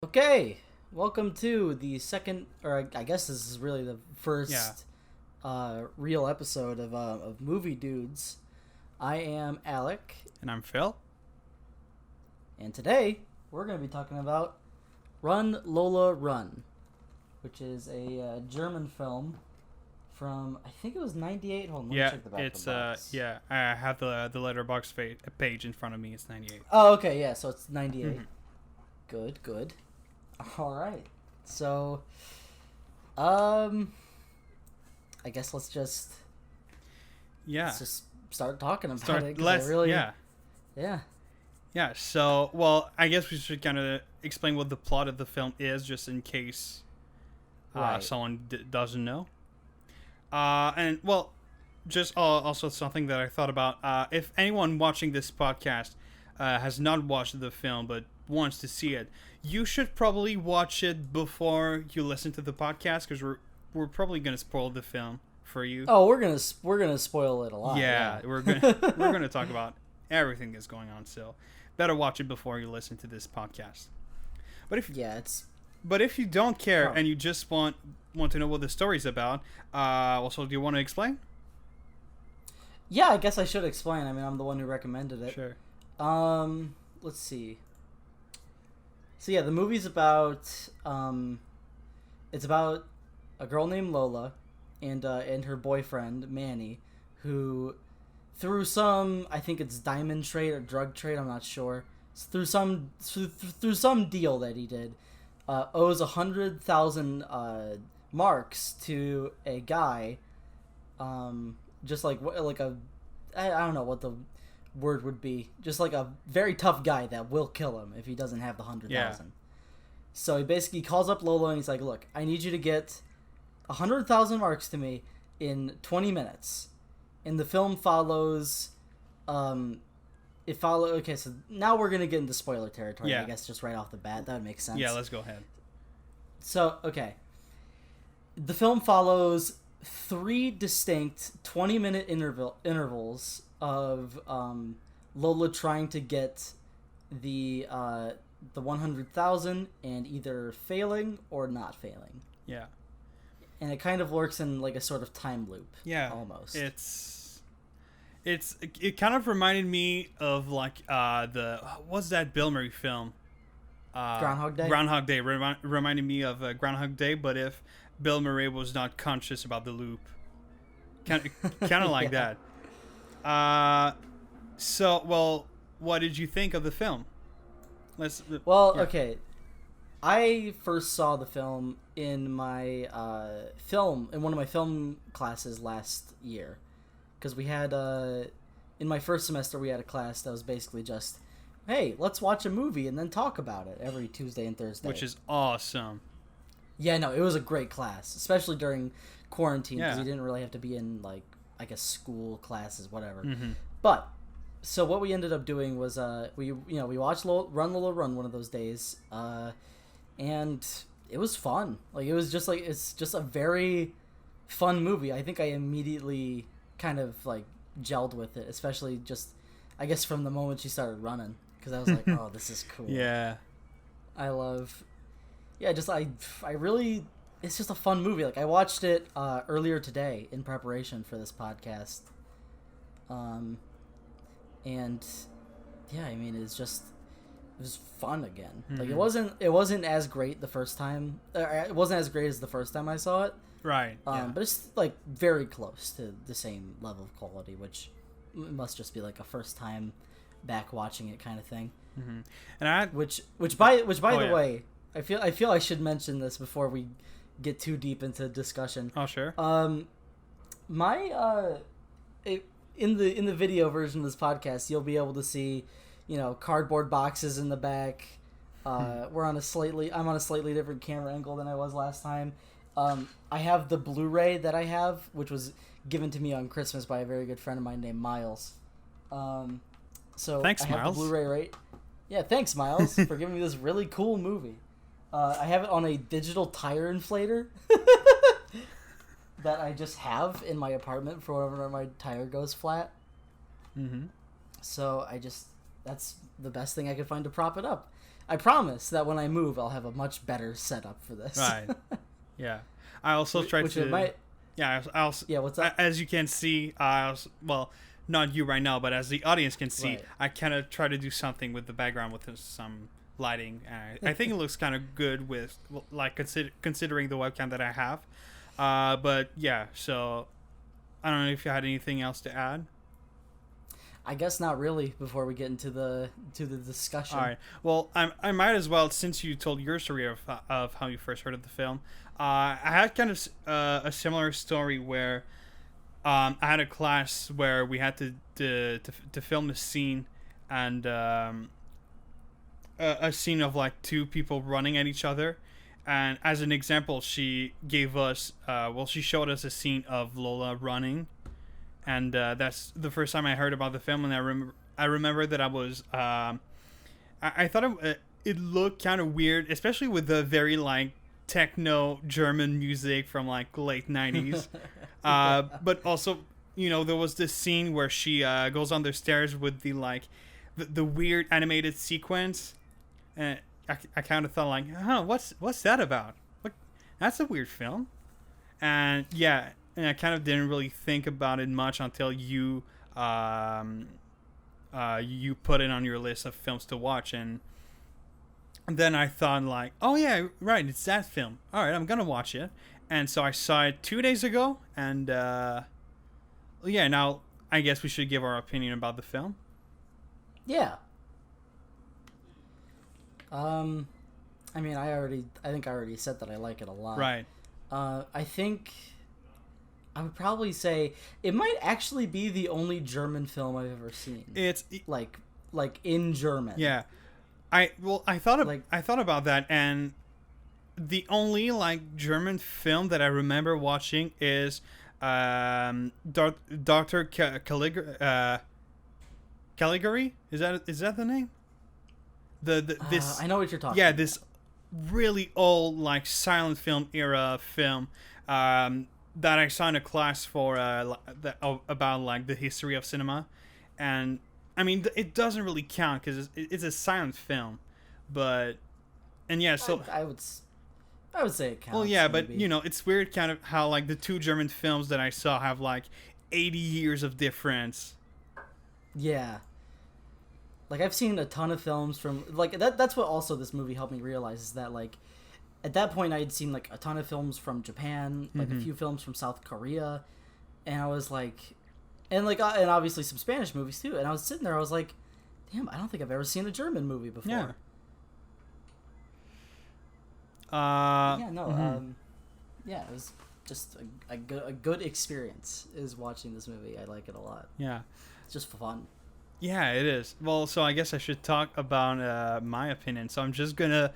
Okay, welcome to the second, or I guess this is really the first real episode of Movie Dudes. I am Alec, And I'm Phil. and today we're going to be talking about Run Lola Run, which is a German film from, I think it was 98. Hold on, let me check the back of the box. I have the letterbox page in front of me. It's 98. Oh, okay, yeah, so it's 98. Mm-hmm. Good. All right. So, I guess let's just start talking about it. Yeah. So, well, I guess we should kind of explain what the plot of the film is, just in case someone doesn't know. And well, just also something that I thought about. If anyone watching this podcast has not watched the film but wants to see it, you should probably watch it before you listen to the podcast, because we're probably gonna spoil the film for you. Oh, we're gonna spoil it a lot. Yeah, we're gonna talk about everything that's going on. So better watch it before you listen to this podcast. But if you don't care and you just want to know what the story's about, also, do you want to explain? Yeah, I guess I should explain. I mean, I'm the one who recommended it. Sure. Let's see. So yeah, the movie's about it's about a girl named Lola and her boyfriend Manny, who through some, I think it's diamond trade or drug trade, I'm not sure. Through some deal that he did, owes 100,000 marks to a guy, just like a, I don't know what the word would be, just like a very tough guy that will kill him if he doesn't have the 100,000. Yeah. So he basically calls up Lola and he's like, "Look, I need you to get 100,000 marks to me in 20 minutes." And the film follows, okay, so now we're gonna get into spoiler territory. Yeah. I guess just right off the bat, that would make sense. Yeah, let's go ahead. So, okay. The film follows 3 distinct 20-minute intervals of Lola trying to get the 100,000 and either failing or not failing. Yeah. And it kind of works in like a sort of time loop. Yeah. Almost. It kind of reminded me of like what's that Bill Murray film? Groundhog Day? Groundhog Day reminded me of Groundhog Day, but if Bill Murray was not conscious about the loop. Kind of like that. So, well, what did you think of the film? Okay. I first saw the film in my one of my film classes last year, because we had in my first semester we had a class that was basically just, hey, let's watch a movie and then talk about it every Tuesday and Thursday, which is awesome. Yeah, no, it was a great class, especially during quarantine, because Yeah. you didn't really have to be in, like, I guess school classes, whatever. Mm-hmm. But so what we ended up doing was we watched Run Lola Run one of those days, and it was fun. Like, it was just like, it's just a very fun movie. I think I immediately kind of like gelled with it, especially just, I guess, from the moment she started running, because I was like, oh, this is cool. Yeah. I really, it's just a fun movie. Like, I watched it earlier today in preparation for this podcast. And yeah, I mean, it was fun again. Mm-hmm. Like, it wasn't as great the first time. It wasn't as great as the first time I saw it. Right. Yeah. But it's like very close to the same level of quality, which must just be like a first time back watching it kind of thing. Mm-hmm. And which by the yeah. way, I feel I should mention this before we get too deep into discussion. Oh, sure. In the video version of this podcast, you'll be able to see, cardboard boxes in the back. I'm on a slightly different camera angle than I was last time. I have the Blu-ray that I have, which was given to me on Christmas by a very good friend of mine named Miles. So thanks, I have Miles. the Blu-ray, right? Yeah, thanks, Miles, for giving me this really cool movie. I have it on a digital tire inflator that I just have in my apartment for whenever my tire goes flat. Mm-hmm. So that's the best thing I could find to prop it up. I promise that when I move, I'll have a much better setup for this. Right. Yeah. I also tried to. Yeah. I also. Yeah. What's that? As you can see, well, not you right now, but as the audience can see, Right. I kind of try to do something with the background with some lighting. I think it looks kind of good with like considering the webcam that I have. But yeah, so I don't know if you had anything else to add. I guess not really. Before we get into the discussion. All right. Well, I might as well, since you told your story of how you first heard of the film. I had kind of a similar story where I had a class where we had to film a scene, and a scene of like two people running at each other. And as an example, she gave us, she showed us a scene of Lola running, and that's the first time I heard about the film. And I remember that I was, I thought it looked kind of weird, especially with the very like techno German music from like late 90s. But also, there was this scene where she goes on the stairs with the like the weird animated sequence, and I kind of thought like, what's that about? That's a weird film. And yeah, and I kind of didn't really think about it much until you you put it on your list of films to watch, and then I thought like, oh yeah, right, it's that film. All right, I'm gonna watch it. And so I saw it 2 days ago, and yeah, now I guess we should give our opinion about the film. Yeah. I mean, I think I already said that I like it a lot. Right. I think I would probably say it might actually be the only German film I've ever seen. It's like in German. Yeah. I thought about that, and the only like German film that I remember watching is Dr. Caligari. Is that the name? This I know what you're talking. Yeah, about. this really old like silent film era film that I saw in a class for about like the history of cinema, and I mean it doesn't really count because it's a silent film, but and yeah, so I would say it counts. Well, yeah, maybe. but it's weird kind of how like the two German films that I saw have like 80 years of difference. Yeah. Like, I've seen a ton of films from, like, that's what also this movie helped me realize, is that, like, at that point I had seen, like, a ton of films from Japan, like, a few films from South Korea, and I was like, and obviously some Spanish movies, too, and I was sitting there, I was like, damn, I don't think I've ever seen a German movie before. Yeah. Yeah, it was just a good experience is watching this movie. I like it a lot. Yeah. It's just fun. Yeah, it is. Well, so I guess I should talk about my opinion. So I'm just gonna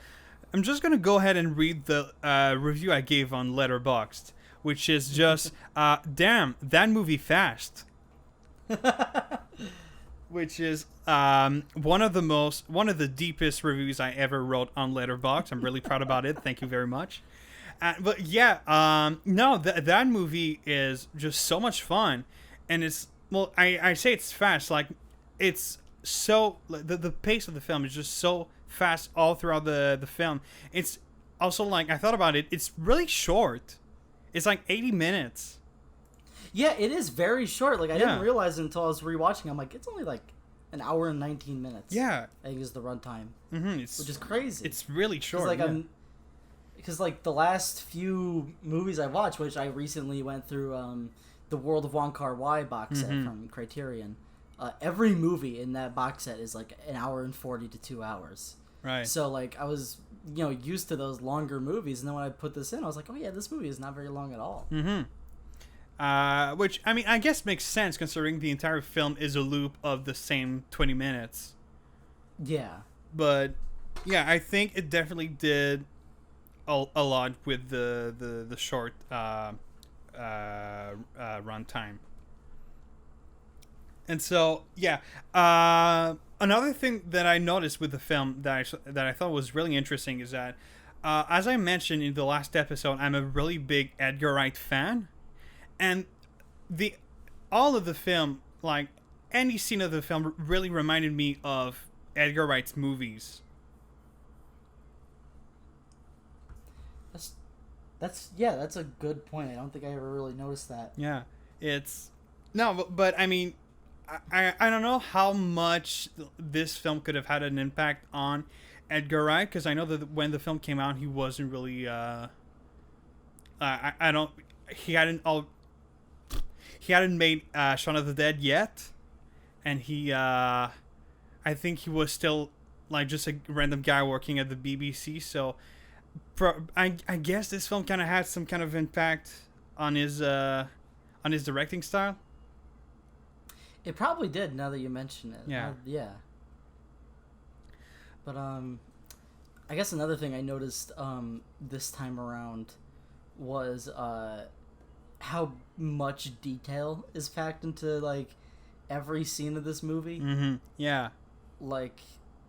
go ahead and read the review I gave on Letterboxd, which is just damn, that movie fast. Which is one of the deepest reviews I ever wrote on Letterboxd. I'm really proud about it. Thank you very much. But yeah, no, that movie is just so much fun, and it's I say it's fast, like. It's so the pace of the film is just so fast all throughout the film. It's also like I thought about it. It's really short. It's like 80 minutes. Yeah, it is very short. Like I didn't realize it until I was rewatching. I'm like, it's only like an hour and 19 minutes. Yeah, I think is the runtime, which is crazy. It's really short. Because like the last few movies I watched, which I recently went through, the World of Wong Kar-wai box set from Criterion. Every movie in that box set is like an hour and 40 to 2 hours. Right. So like I was, used to those longer movies, and then when I put this in, I was like, oh yeah, this movie is not very long at all. Which I mean, I guess makes sense considering the entire film is a loop of the same 20 minutes. Yeah. But yeah, I think it definitely did a lot with the short runtime. And so, yeah, another thing that I noticed with the film that I thought was really interesting is that, as I mentioned in the last episode, I'm a really big Edgar Wright fan, and all of the film, like any scene of the film, really reminded me of Edgar Wright's movies. That's a good point. I don't think I ever really noticed that. Yeah, it's no, but I mean, I don't know how much this film could have had an impact on Edgar Wright, because I know that when the film came out, he wasn't really I don't he hadn't made Shaun of the Dead yet, and he I think he was still like just a random guy working at the BBC. So I guess this film kind of had some kind of impact on his directing style. It probably did. Now that you mention it, Yeah. Yeah. But I guess another thing I noticed this time around was how much detail is packed into like every scene of this movie. Mm-hmm. Yeah. Like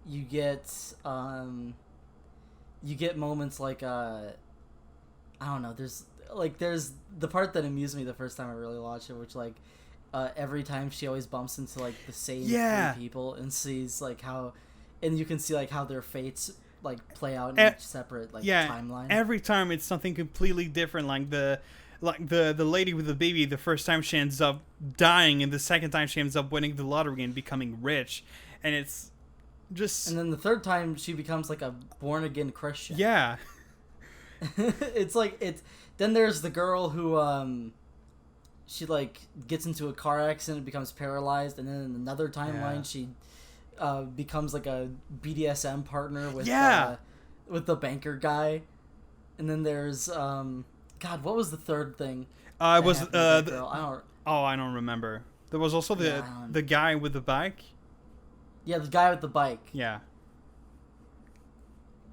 you get moments like I don't know. There's the part that amused me the first time I really watched it, which like every time she always bumps into like the same three people and sees like how, and you can see like how their fates like play out in each separate like timeline. Every time it's something completely different. Like the lady with the baby, the first time she ends up dying, and the second time she ends up winning the lottery and becoming rich, and it's just. And then the third time she becomes like a born again Christian. Yeah. It's like Then there's the girl who she like gets into a car accident, becomes paralyzed, and then in another timeline she becomes like a BDSM partner with the banker guy. And then there's God, what was the third thing? It was I don't remember. There was also the guy with the bike. Yeah, the guy with the bike. Yeah.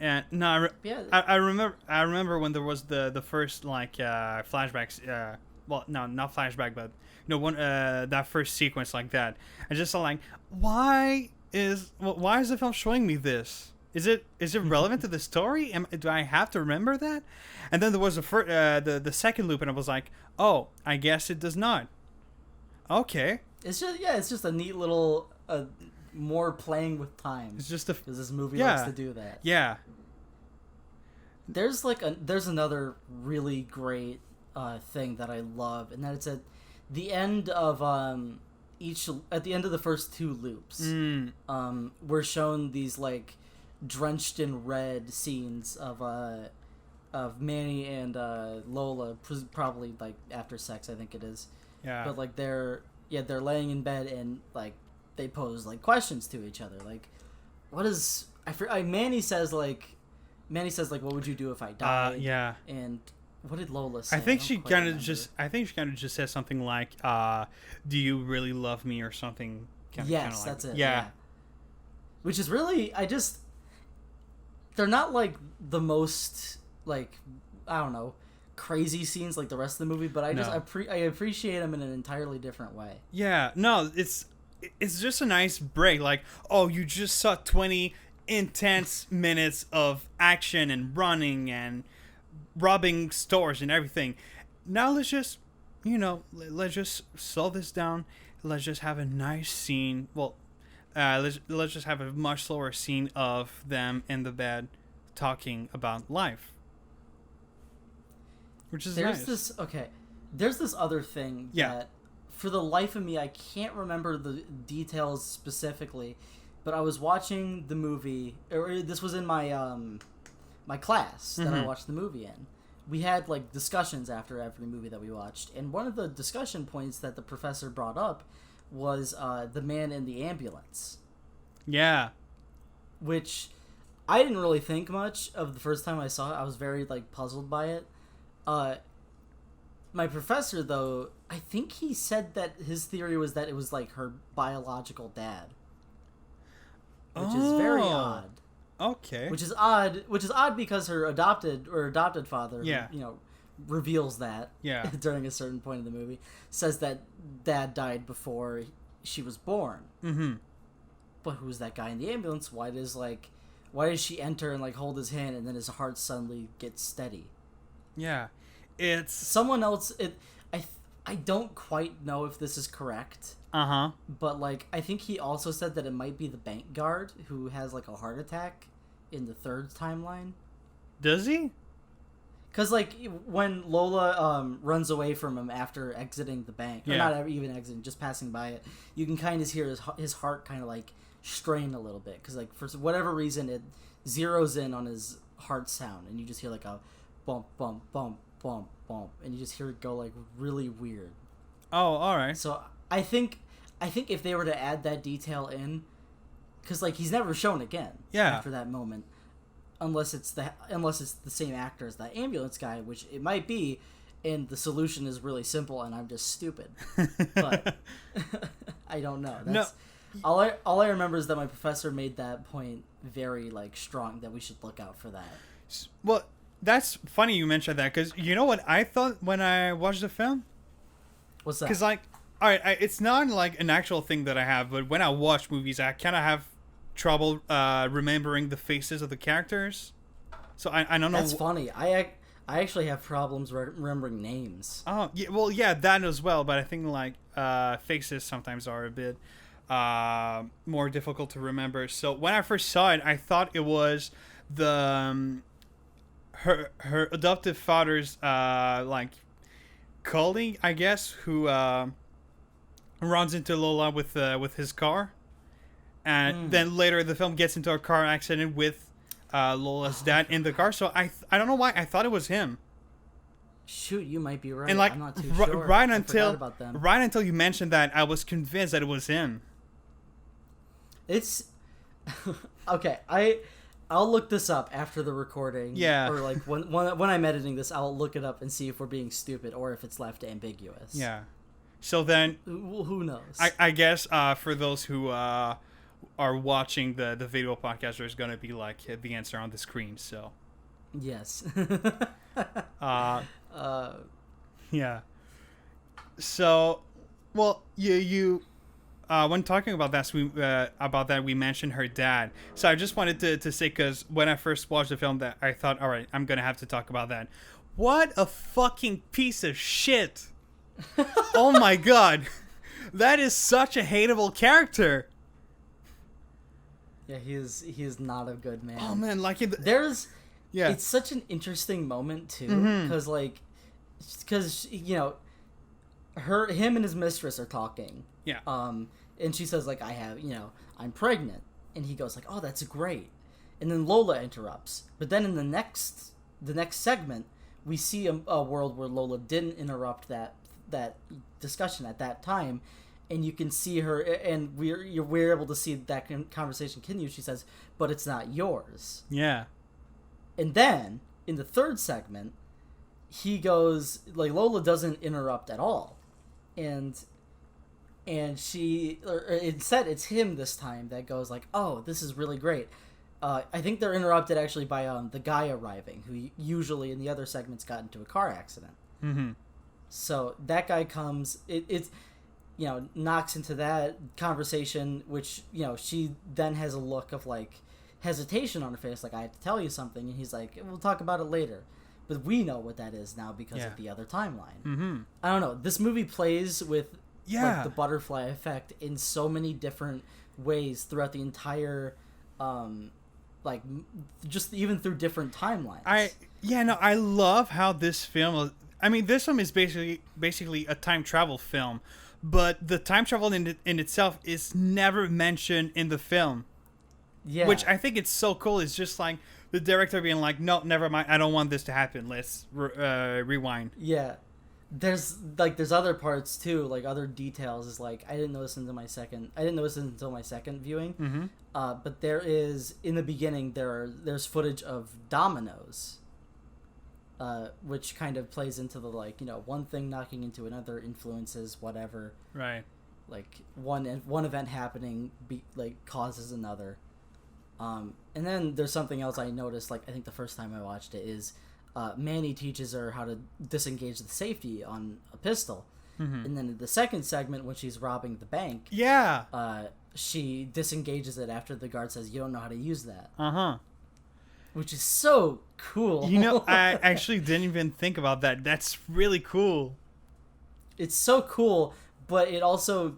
And no, I remember when there was the first like flashbacks. Well, no, not flashback, but that first sequence like that. I just saw like, why is the film showing me this? Is it relevant to the story? Do I have to remember that? And then there was the second loop, and I was like, oh, I guess it does not. Okay. It's just a neat little more playing with time. It's just because this movie likes to do that. Yeah. There's another really great thing that I love, and that it's at the end of the first two loops. We're shown these like drenched in red scenes of Manny and Lola, probably like after sex, I think it is. Yeah. But like they're laying in bed and like they pose like questions to each other, like what is Manny says like what would you do if I died? Yeah. And what did Lola say? I think she kind of just says something like, "Do you really love me?" or something. Yes, that's it. Yeah. Which is really, they're not like the most like, I don't know, crazy scenes like the rest of the movie, but I appreciate them in an entirely different way. Yeah. No, it's just a nice break. Like, oh, you just saw 20 intense minutes of action and running and robbing stores and everything. Now let's just slow this down. Let's just have a nice scene. Well, let's just have a much slower scene of them in the bed talking about life, which is nice. There's this other thing that for the life of me I can't remember the details specifically, but I was watching the movie, or this was in my my class that I watched the movie in. We had like discussions after every movie that we watched, and one of the discussion points that the professor brought up was the man in the ambulance. Yeah. Which I didn't really think much of the first time I saw it. I was very like puzzled by it. My professor, though, I think he said that his theory was that it was like her biological dad, which is very odd. Okay. Which is odd because her adopted father, reveals that during a certain point in the movie, says that dad died before she was born. Mm-hmm. But who's that guy in the ambulance? Why does she enter and like hold his hand and then his heart suddenly gets steady? Yeah, it's someone else. I don't quite know if this is correct. But like I think he also said that it might be the bank guard who has like a heart attack in the third timeline. Does he? Because, like, when Lola runs away from him after exiting the bank, or not even exiting, just passing by it, you can kind of hear his heart kind of, like, strain a little bit. Because, like, for whatever reason, it zeroes in on his heart sound, and you just hear, like, a bump, bump, bump, bump, bump, and you just hear it go, like, really weird. Oh, all right. So I think if they were to add that detail in, because, like, he's never shown again after that moment. Unless it's the same actor as that ambulance guy, which it might be, and the solution is really simple, and I'm just stupid. But I don't know. That's, all I remember is that my professor made that point very, like, strong, that we should look out for that. Well, that's funny you mentioned that, because you know what I thought when I watched the film? What's that? Because, like, all right, it's not like an actual thing that I have, but when I watch movies, I kind of have trouble remembering the faces of the characters, so I don't know. That's funny. I actually have problems remembering names. Oh yeah, well yeah, that as well. But I think like faces sometimes are a bit more difficult to remember. So when I first saw it, I thought it was the her adoptive father's like colleague, I guess, who runs into Lola with his car. And then later the film gets into a car accident with Lola's dad in the car. So I don't know why I thought it was him. Shoot, you might be right. And like I'm not too sure. right until you mentioned that, I was convinced that it was him. It's okay. I'll look this up after the recording. Yeah. Or like when I'm editing this, I'll look it up and see if we're being stupid or if it's left ambiguous. Yeah. So then, who knows? I guess for those who are watching the video podcast, there's gonna be like the answer on the screen. So yes. Yeah. So, well, you when talking about that, we mentioned her dad. So I just wanted to say, because when I first watched the film, that I thought, all right, I'm gonna have to talk about that. What a fucking piece of shit! Oh my god, that is such a hateable character. Yeah, he is not a good man. Oh man, like it's such an interesting moment too, because you know, him and his mistress are talking. Yeah. And she says like, I'm pregnant, and he goes like, oh, that's great, and then Lola interrupts. But then in the next segment, we see a world where Lola didn't interrupt that discussion at that time. And you can see her, and we're able to see that conversation continue. She says, but it's not yours. Yeah. And then, in the third segment, he goes, like, Lola doesn't interrupt at all. And instead, it's him this time that goes, like, oh, this is really great. I think they're interrupted, actually, by the guy arriving, who usually in the other segments got into a car accident. Mm-hmm. So that guy comes, it's... knocks into that conversation, which, she then has a look of, like, hesitation on her face, like, I have to tell you something, and he's like, we'll talk about it later. But we know what that is now because of the other timeline. Mm-hmm. I don't know. This movie plays with like, the butterfly effect in so many different ways throughout the entire, like, just even through different timelines. I love how this film... I mean, this film is basically a time travel film, but the time travel in itself is never mentioned in the film. Yeah. Which I think it's so cool. It's just like the director being like, no, never mind. I don't want this to happen. Let's rewind. Yeah. There's other parts too, like other details. Is like, I didn't notice until my second viewing. Mm-hmm. But there is, in the beginning, there's footage of dominoes. Which kind of plays into the, like, one thing knocking into another influences whatever. Right. Like one event happening causes another. And then there's something else I noticed, like, I think the first time I watched it is Manny teaches her how to disengage the safety on a pistol. Mm-hmm. And then in the second segment, when she's robbing the bank, she disengages it after the guard says, you don't know how to use that. Uh-huh. Which is so cool. I actually didn't even think about that. That's really cool. It's so cool, but it also,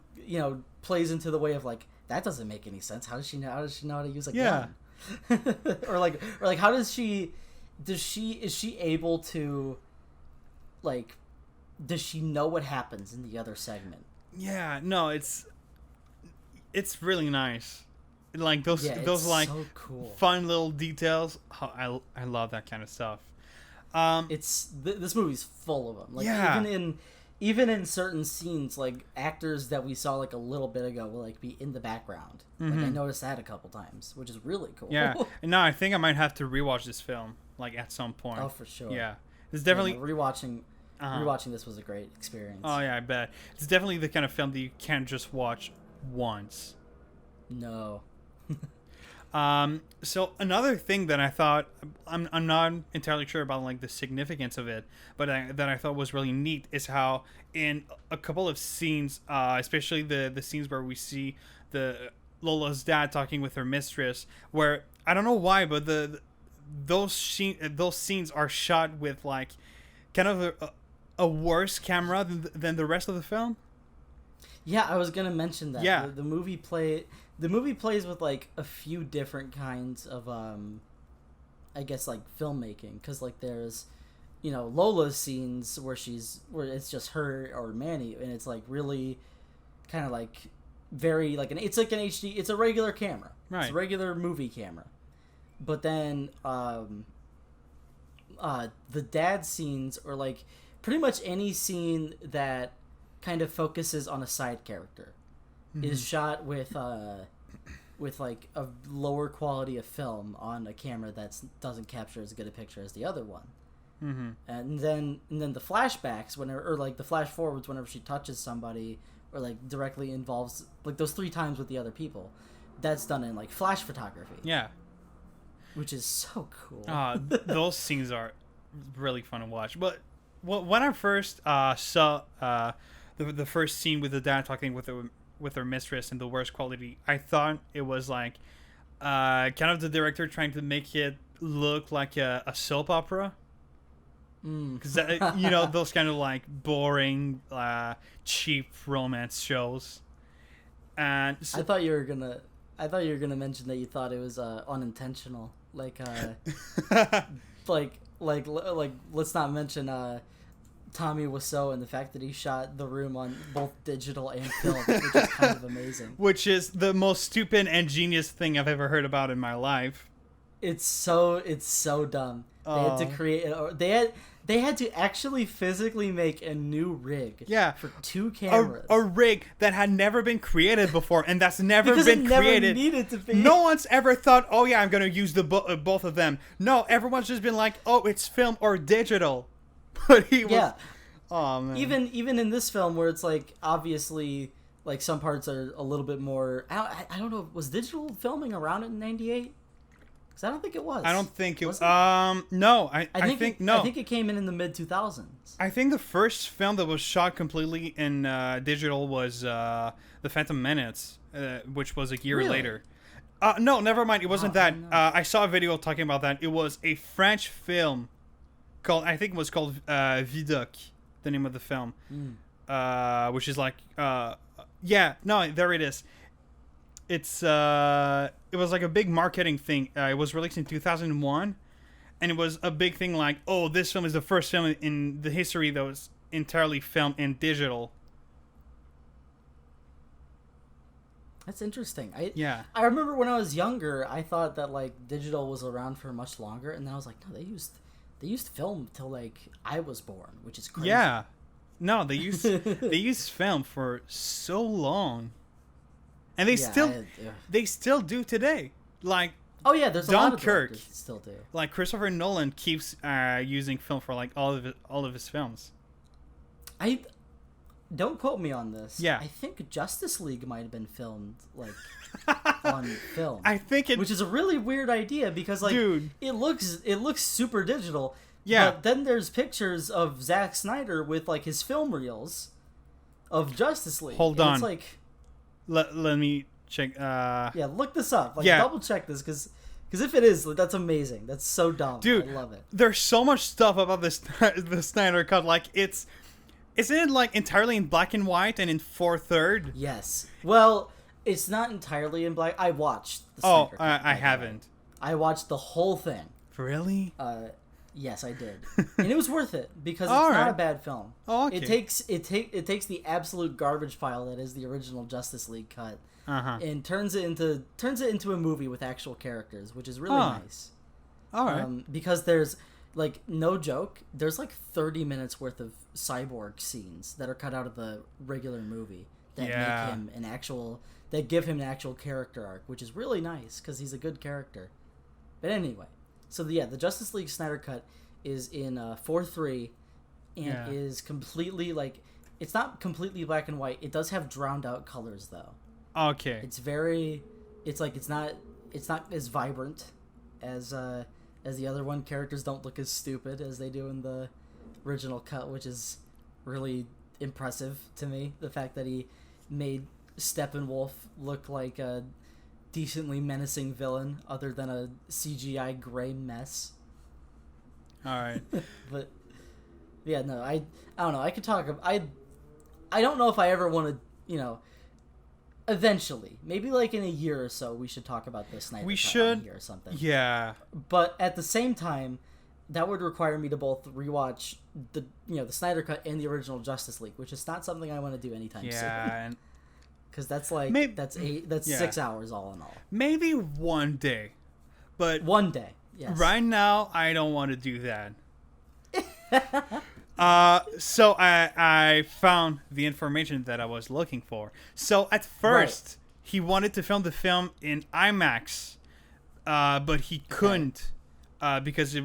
plays into the way of, like, that doesn't make any sense. How does she know how to use a gun? or like how does she is she able to, like, does she know what happens in the other segment? Yeah, no, it's really nice. Like those like so cool. fun little details. Oh, I love that kind of stuff. This movie's full of them. Like yeah. even in certain scenes, like actors that we saw like a little bit ago will like be in the background. Like I noticed that a couple times, which is really cool. Yeah. And now I think I might have to rewatch this film like at some point. Oh, for sure. Yeah. It's definitely rewatching this was a great experience. Oh yeah, I bet. It's definitely the kind of film that you can't just watch once. No. So another thing that I thought, I'm not entirely sure about like the significance of it, but that I thought was really neat is how in a couple of scenes, especially the scenes where we see the Lola's dad talking with her mistress, where I don't know why, but those scenes are shot with like kind of a worse camera than the rest of the film. Yeah, I was gonna mention that. Yeah, the movie plays with like a few different kinds of I guess like filmmaking, because like there's, you know, Lola's scenes where it's just her or Manny, and it's like really kind of like very like it's like an HD, it's a regular camera, right? It's a regular movie camera. But then the dad scenes, or like pretty much any scene that kind of focuses on a side character, is shot with like a lower quality of film on a camera that doesn't capture as good a picture as the other one. And then the flashbacks, or like the flash forwards whenever she touches somebody or like directly involves, like those 3 times with the other people, that's done in like flash photography. Yeah, which is so cool. Those scenes are really fun to watch. But when I first saw the first scene with the dad talking with her mistress in the worst quality, I thought it was like kind of the director trying to make it look like a soap opera. Because you know, those kind of like boring, cheap romance shows. And so, I thought you were gonna mention that you thought it was unintentional, like like let's not mention Tommy Wiseau and the fact that he shot The Room on both digital and film, which is kind of amazing. Which is the most stupid and genius thing I've ever heard about in my life. It's so dumb. They had to create they had to actually physically make a new rig. Yeah, for 2 cameras. A rig that had never been created before, and that's never been created. Never needed to be. No one's ever thought, "Oh yeah, I'm gonna use the both of them." No, everyone's just been like, "Oh, it's film or digital." But he was. Yeah. Oh man. Even in this film, where it's like obviously like some parts are a little bit more. I don't know. Was digital filming around in '98? Because I don't think it was. I don't think it was. No. I think no. I think it came in the mid 2000s. I think the first film that was shot completely in digital was The Phantom Menace, which was a year later. No, never mind. It wasn't that. No. I saw a video talking about that. It was a French film called, I think it was called Vidocq, the name of the film, which is like, yeah, no, there it is. It's it was like a big marketing thing. It was released in 2001, and it was a big thing like, oh, this film is the first film in the history that was entirely filmed in digital. That's interesting. Yeah. I remember when I was younger, I thought that like digital was around for much longer, and then I was like, no, they used film till like I was born, which is crazy. Yeah. No, they used film for so long. And they still do today. Like, oh yeah, there's a lot of Dunkirk that still do. Like Christopher Nolan keeps using film for like all of his films. I don't quote me on this. Yeah, I think Justice League might have been filmed like on film. I think which is a really weird idea because like, dude, it looks super digital. Yeah. But then there's pictures of Zack Snyder with like his film reels of Justice League. Hold on. It's like, let me check. Yeah, look this up. Like, yeah. Double check this because if it is, like, that's amazing. That's so dumb. Dude, I love it. There's so much stuff about the Snyder Cut. Like, isn't it like entirely in black and white and in 4/3? Yes. Well, it's not entirely in black. I watched the Snyder Cut. I haven't. I watched the whole thing. Really? Yes, I did, and it was worth it because it's All not right. a bad film. Oh, okay. It takes the absolute garbage pile that is the original Justice League cut and turns it into a movie with actual characters, which is really nice. All right. Because there's like no joke, there's like 30 minutes worth of cyborg scenes that are cut out of the regular movie that make him that give him an actual character arc, which is really nice because he's a good character. But anyway, so the Justice League Snyder Cut is in 4:3 and is completely like, it's not completely black and white. It does have drowned out colors though. Okay. It's not as vibrant as the other one. Characters don't look as stupid as they do in the original cut, which is really impressive to me. The fact that he made Steppenwolf look like a decently menacing villain other than a CGI gray mess. All right. But yeah, no, I don't know. I could talk. I don't know if I ever want to, eventually, maybe like in a year or so, we should talk about this Snyder Cut on here or something. Yeah. But at the same time, that would require me to both rewatch the Snyder Cut and the original Justice League, which is not something I want to do anytime soon. Yeah. Because that's like that's 6 hours all in all. Maybe one day, but one day. Yes. Right now, I don't want to do that. So I found the information that I was looking for. So at first, he wanted to film the film in IMAX, but he couldn't because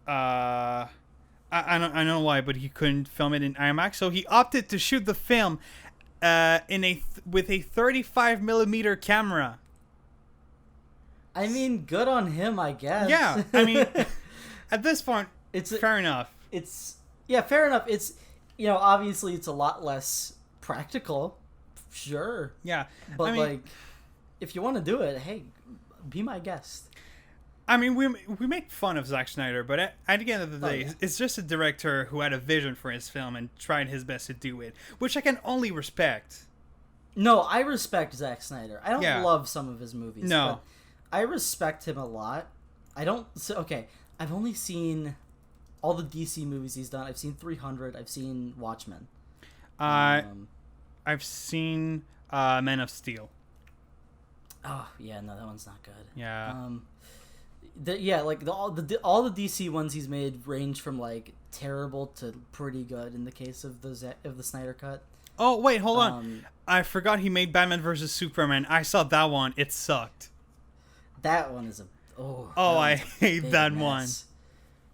I don't know why, but he couldn't film it in IMAX. So he opted to shoot the film with a 35 millimeter camera. I mean, good on him, I guess. Yeah, I mean, at this point, fair enough. Fair enough. It's, obviously it's a lot less practical, sure. Yeah, but I mean, if you want to do it, hey, be my guest. I mean, we make fun of Zack Snyder, but at the end of the day, it's just a director who had a vision for his film and tried his best to do it, which I can only respect. No, I respect Zack Snyder. I don't love some of his movies. No. But I respect him a lot. I've only seen all the DC movies he's done. I've seen 300. I've seen Watchmen. I've seen Man of Steel. Oh yeah, no, that one's not good. Yeah. All the DC ones he's made range from like terrible to pretty good in the case of the Snyder Cut. Oh wait, hold on. I forgot he made Batman vs Superman. I saw that one. It sucked. That one is I hate that one.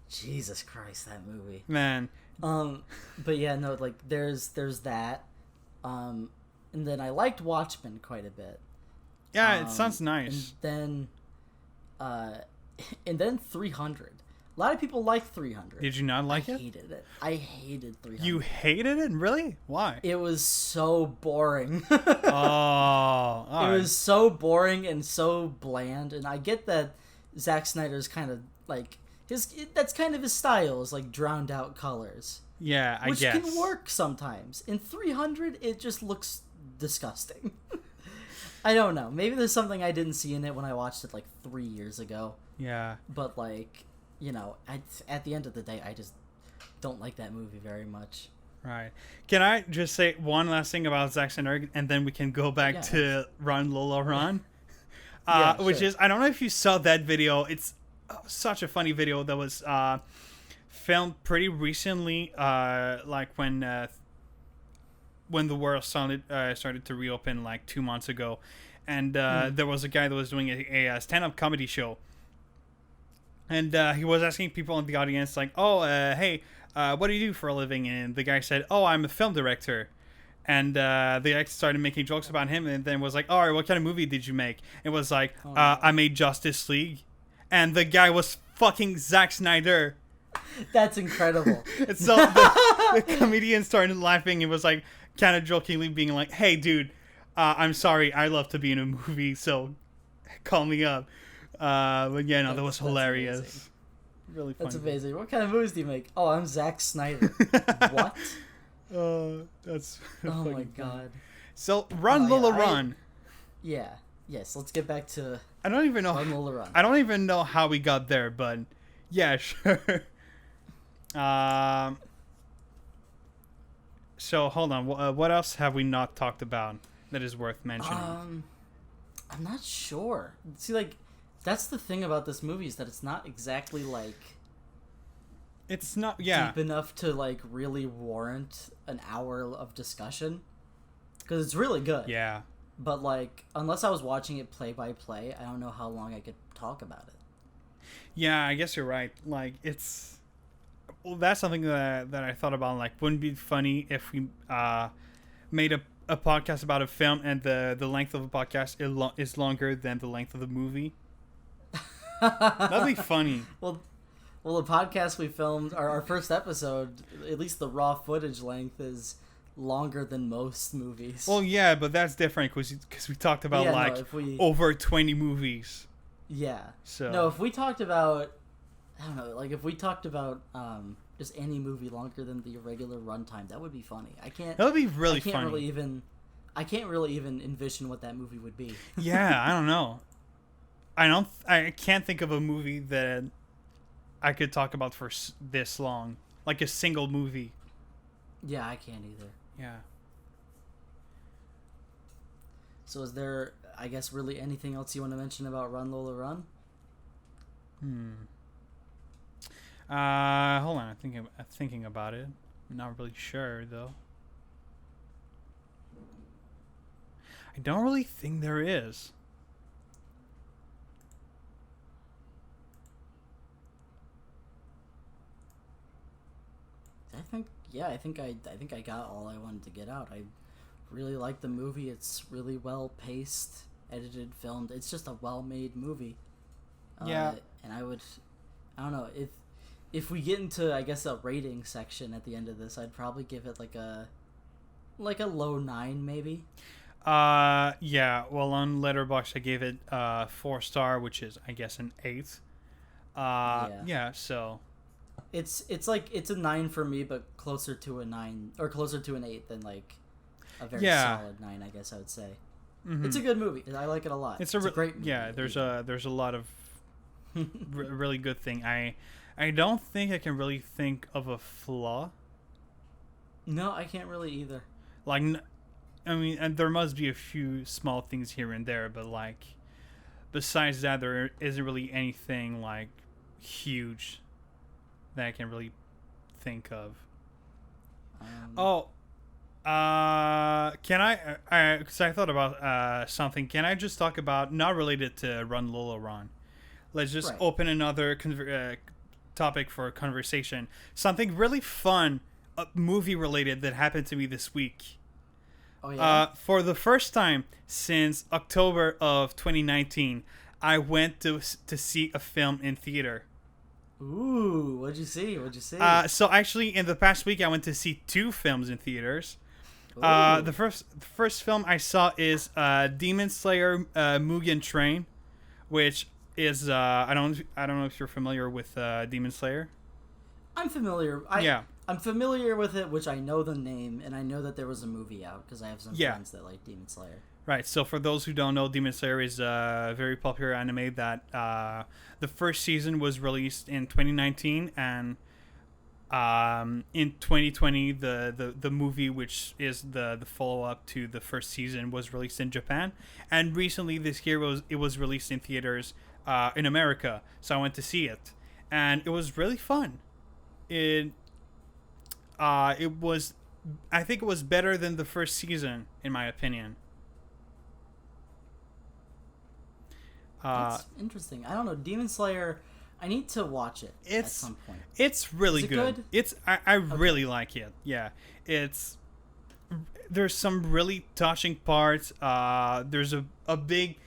Jesus Christ, that movie. Man. But yeah, no, like there's that. And then I liked Watchmen quite a bit. Yeah, it sounds nice. And then 300. A lot of people like 300. Did you not like it? I hated it. I hated 300. You hated it? Really? Why? It was so boring. Oh. It was so boring and so bland. And I get that Zack Snyder's kind of like that's kind of his style, is like drowned out colors. Yeah, I guess. Which can work sometimes. In 300, it just looks disgusting. I don't know. Maybe there's something I didn't see in it when I watched it like 3 years ago. Yeah. But like, at the end of the day, I just don't like that movie very much. Right. Can I just say one last thing about Zack Snyder, and then we can go back to Run Lola Run? Which is, I don't know if you saw that video. It's such a funny video that was filmed pretty recently, like when the world started to reopen like 2 months ago. And there was a guy that was doing a stand-up comedy show. And he was asking people in the audience, like, hey, what do you do for a living? And the guy said, I'm a film director. And the guy started making jokes about him, and then was like, all right, what kind of movie did you make? It was like, I made Justice League. And the guy was fucking Zack Snyder. That's incredible. And so the comedian started laughing. It was like, kind of jokingly being like, hey, dude, I'm sorry, I love to be in a movie, so call me up. But yeah, no, that was hilarious. Amazing. Really funny. That's amazing. What kind of movies do you make? Oh, I'm Zack Snyder. What? That's oh my god. So Run Lola Run. Yes, let's get back to I don't even know Run Lola Run. I don't even know how we got there, but Yeah, sure. Um. So hold on. What else have we not talked about that is worth mentioning? I'm not sure. See, like, that's the thing about this movie is that it's not exactly like It's not. Yeah. deep enough to like really warrant an hour of discussion because it's really good. Yeah. But like, unless I was watching it play by play, I don't know how long I could talk about it. Yeah. I guess you're right. Like it's. Well, that's something that I thought about. Like, wouldn't it be funny if we made a podcast about a film and the length of the podcast is longer than the length of the movie? That'd be funny. Well, the podcast we filmed, our first episode, at least the raw footage length is longer than most movies. Well, yeah, but that's different because we talked about Yeah, no, if we- over 20 movies. Yeah. So No, if we talked about, I don't know, like if we talked about just any movie longer than the regular runtime, that would be funny. that would be really I can't funny. I can't really even envision what that movie would be. Yeah, I don't know. I can't think of a movie that I could talk about for this long, like a single movie. Yeah, I can't either. Yeah. So is there, I guess, really anything else you want to mention about Run Lola Run? Hold on. I'm thinking about it. I'm not really sure though. I don't really think there is. I think I got all I wanted to get out. I really like the movie. It's really well paced, edited, filmed. It's just a well made movie. Yeah. And I don't know, if we get into, I guess, a rating section at the end of this, I'd probably give it like a low 9 maybe. Yeah. Well, on Letterboxd I gave it 4-star, which is I guess an 8. Yeah. So It's like it's a 9 for me, but closer to a 9 or closer to an 8 than like a very Yeah. solid 9, I guess I would say. mhm. It's a good movie. I like it a lot. It's a great movie. Yeah. There's a lot of really good thing. I don't think I can really think of a flaw. No, I can't really either. Like, I mean, and there must be a few small things here and there, but like, besides that, there isn't really anything like huge that I can really think of. Can I? Because I thought about something. Can I just talk about not related to Run Lola Run? Let's just Right. open another topic for conversation. Something really fun, movie related that happened to me this week. Oh yeah. For the first time since October of 2019, I went to see a film in theater. Ooh, what'd you see? So actually, in the past week, I went to see 2 films in theaters. Ooh. The first film I saw is Demon Slayer Mugen Train, which is I don't know if you're familiar with Demon Slayer. I'm familiar. Yeah. I'm familiar with it, which I know the name, and I know that there was a movie out because I have some Yeah. friends that like Demon Slayer. Right. So for those who don't know, Demon Slayer is a very popular anime that the first season was released in 2019, and in 2020 the movie, which is the follow up to the first season, was released in Japan, and recently this year it was released in theaters in America. So I went to see it, and it was really fun. It was, I think it was better than the first season in my opinion. That's interesting. I don't know. Demon Slayer, I need to watch it at some point. It's really Is it good. good? I really like it. Yeah. There's some really touching parts. There's a big,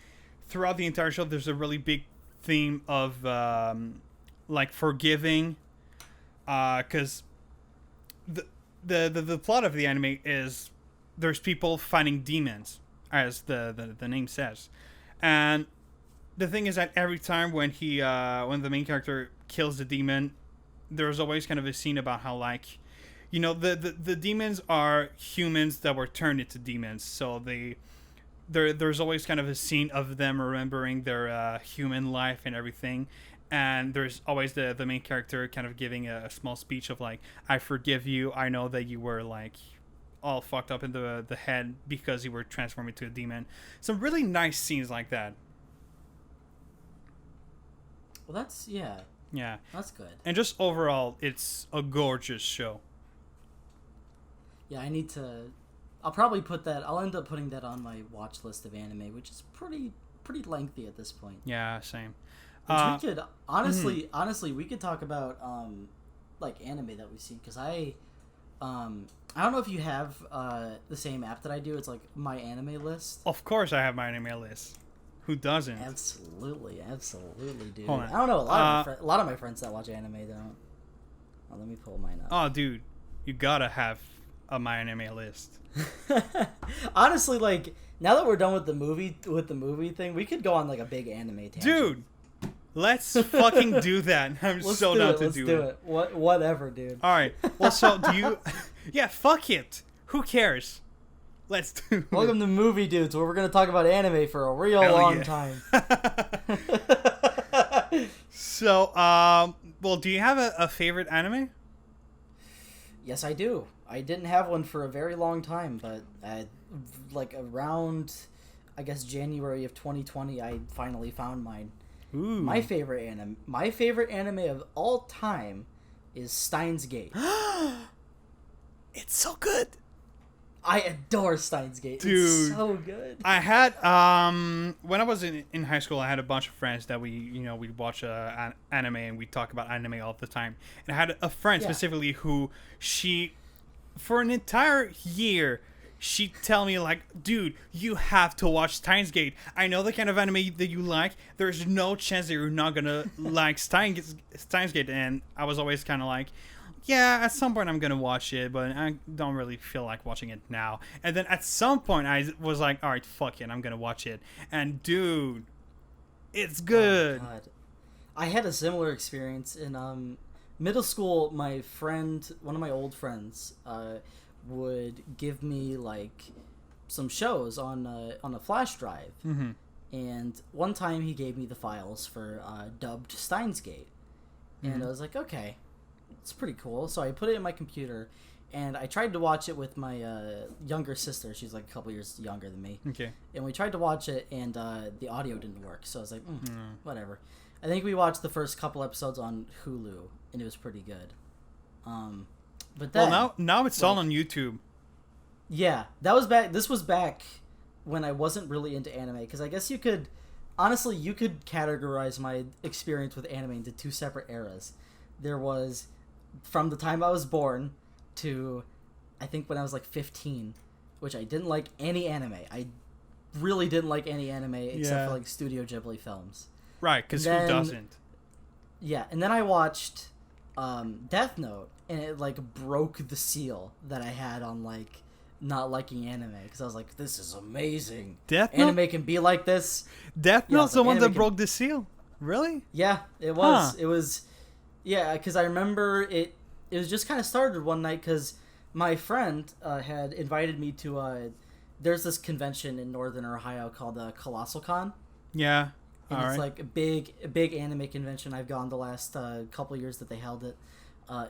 throughout the entire show, there's a really big theme of like forgiving, because the plot of the anime is there's people fighting demons, as the name says, and the thing is that every time when the main character kills the demon, there's always kind of a scene about how, like, the demons are humans that were turned into demons, so there's always kind of a scene of them remembering their human life and everything, and there's always the main character kind of giving a small speech of like, I forgive you, I know that you were like all fucked up in the head because you were transformed into a demon. Some really nice scenes like that. Well, that's yeah. Yeah. That's good. And just overall, it's a gorgeous show. Yeah, I need to. I'll probably put that. I'll end up putting that on my watch list of anime, which is pretty lengthy at this point. Yeah, same. Which we could honestly, we could talk about like anime that we've seen, because I don't know if you have the same app that I do. It's like my anime list. Of course, I have my anime list. Who doesn't? Absolutely, dude. Hold on. I don't know. A lot of my friends that watch anime don't. Oh, let me pull mine up. Oh, dude, you gotta have a my anime list. Honestly, like now that we're done with the movie thing, we could go on like a big anime tangent. Dude, let's fucking do that. I'm so down to do it. Whatever, dude. All right. Well, so do you? Yeah, fuck it. Who cares? Let's do it. Welcome to Movie Dudes, where we're going to talk about anime for a real long time. So, well, do you have a favorite anime? Yes, I do. I didn't have one for a very long time, but like around, I guess, January of 2020, I finally found mine. Ooh. My favorite anime of all time is Steins Gate. It's so good. I adore Steins Gate. Dude, it's so good. I had when I was in high school, I had a bunch of friends that we'd watch anime, and we talk about anime all the time. And I had a friend specifically who she, for an entire year, she'd tell me like, dude, you have to watch Steins Gate. I know the kind of anime that you like. There's no chance that you're not gonna like Steins Gate. And I was always kind of like, yeah, at some point I'm gonna watch it, but I don't really feel like watching it now. And then at some point I was like, all right, fuck it, I'm gonna watch it. And dude, it's good. Oh, God. I had a similar experience in middle school. My friend, one of my old friends, would give me like some shows on a flash drive. Mm-hmm. And one time he gave me the files for dubbed Steins Gate. And I was like, okay, it's pretty cool. So I put it in my computer, and I tried to watch it with my younger sister. She's like a couple years younger than me. Okay. And we tried to watch it, and the audio didn't work. So I was like, whatever. I think we watched the first couple episodes on Hulu, and it was pretty good. But then, well, now it's all on YouTube. Yeah, that was back. This was back when I wasn't really into anime, because I guess you could categorize my experience with anime into two separate eras. There was from the time I was born to I think when I was like 15, which I didn't like any anime. I really didn't like any anime except for like Studio Ghibli films. Right, because who doesn't? Yeah, and then I watched Death Note, and it like broke the seal that I had on like not liking anime, because I was like, this is amazing. Death Note? Anime can be like this. Death Note's the one that broke the seal? Really? Yeah, it was. It was. Yeah, because I remember it was just kind of started one night, because my friend had invited me to there's this convention in Northern Ohio called Colossal Con. Yeah. And it's like a big anime convention. I've gone the last couple years that they held it.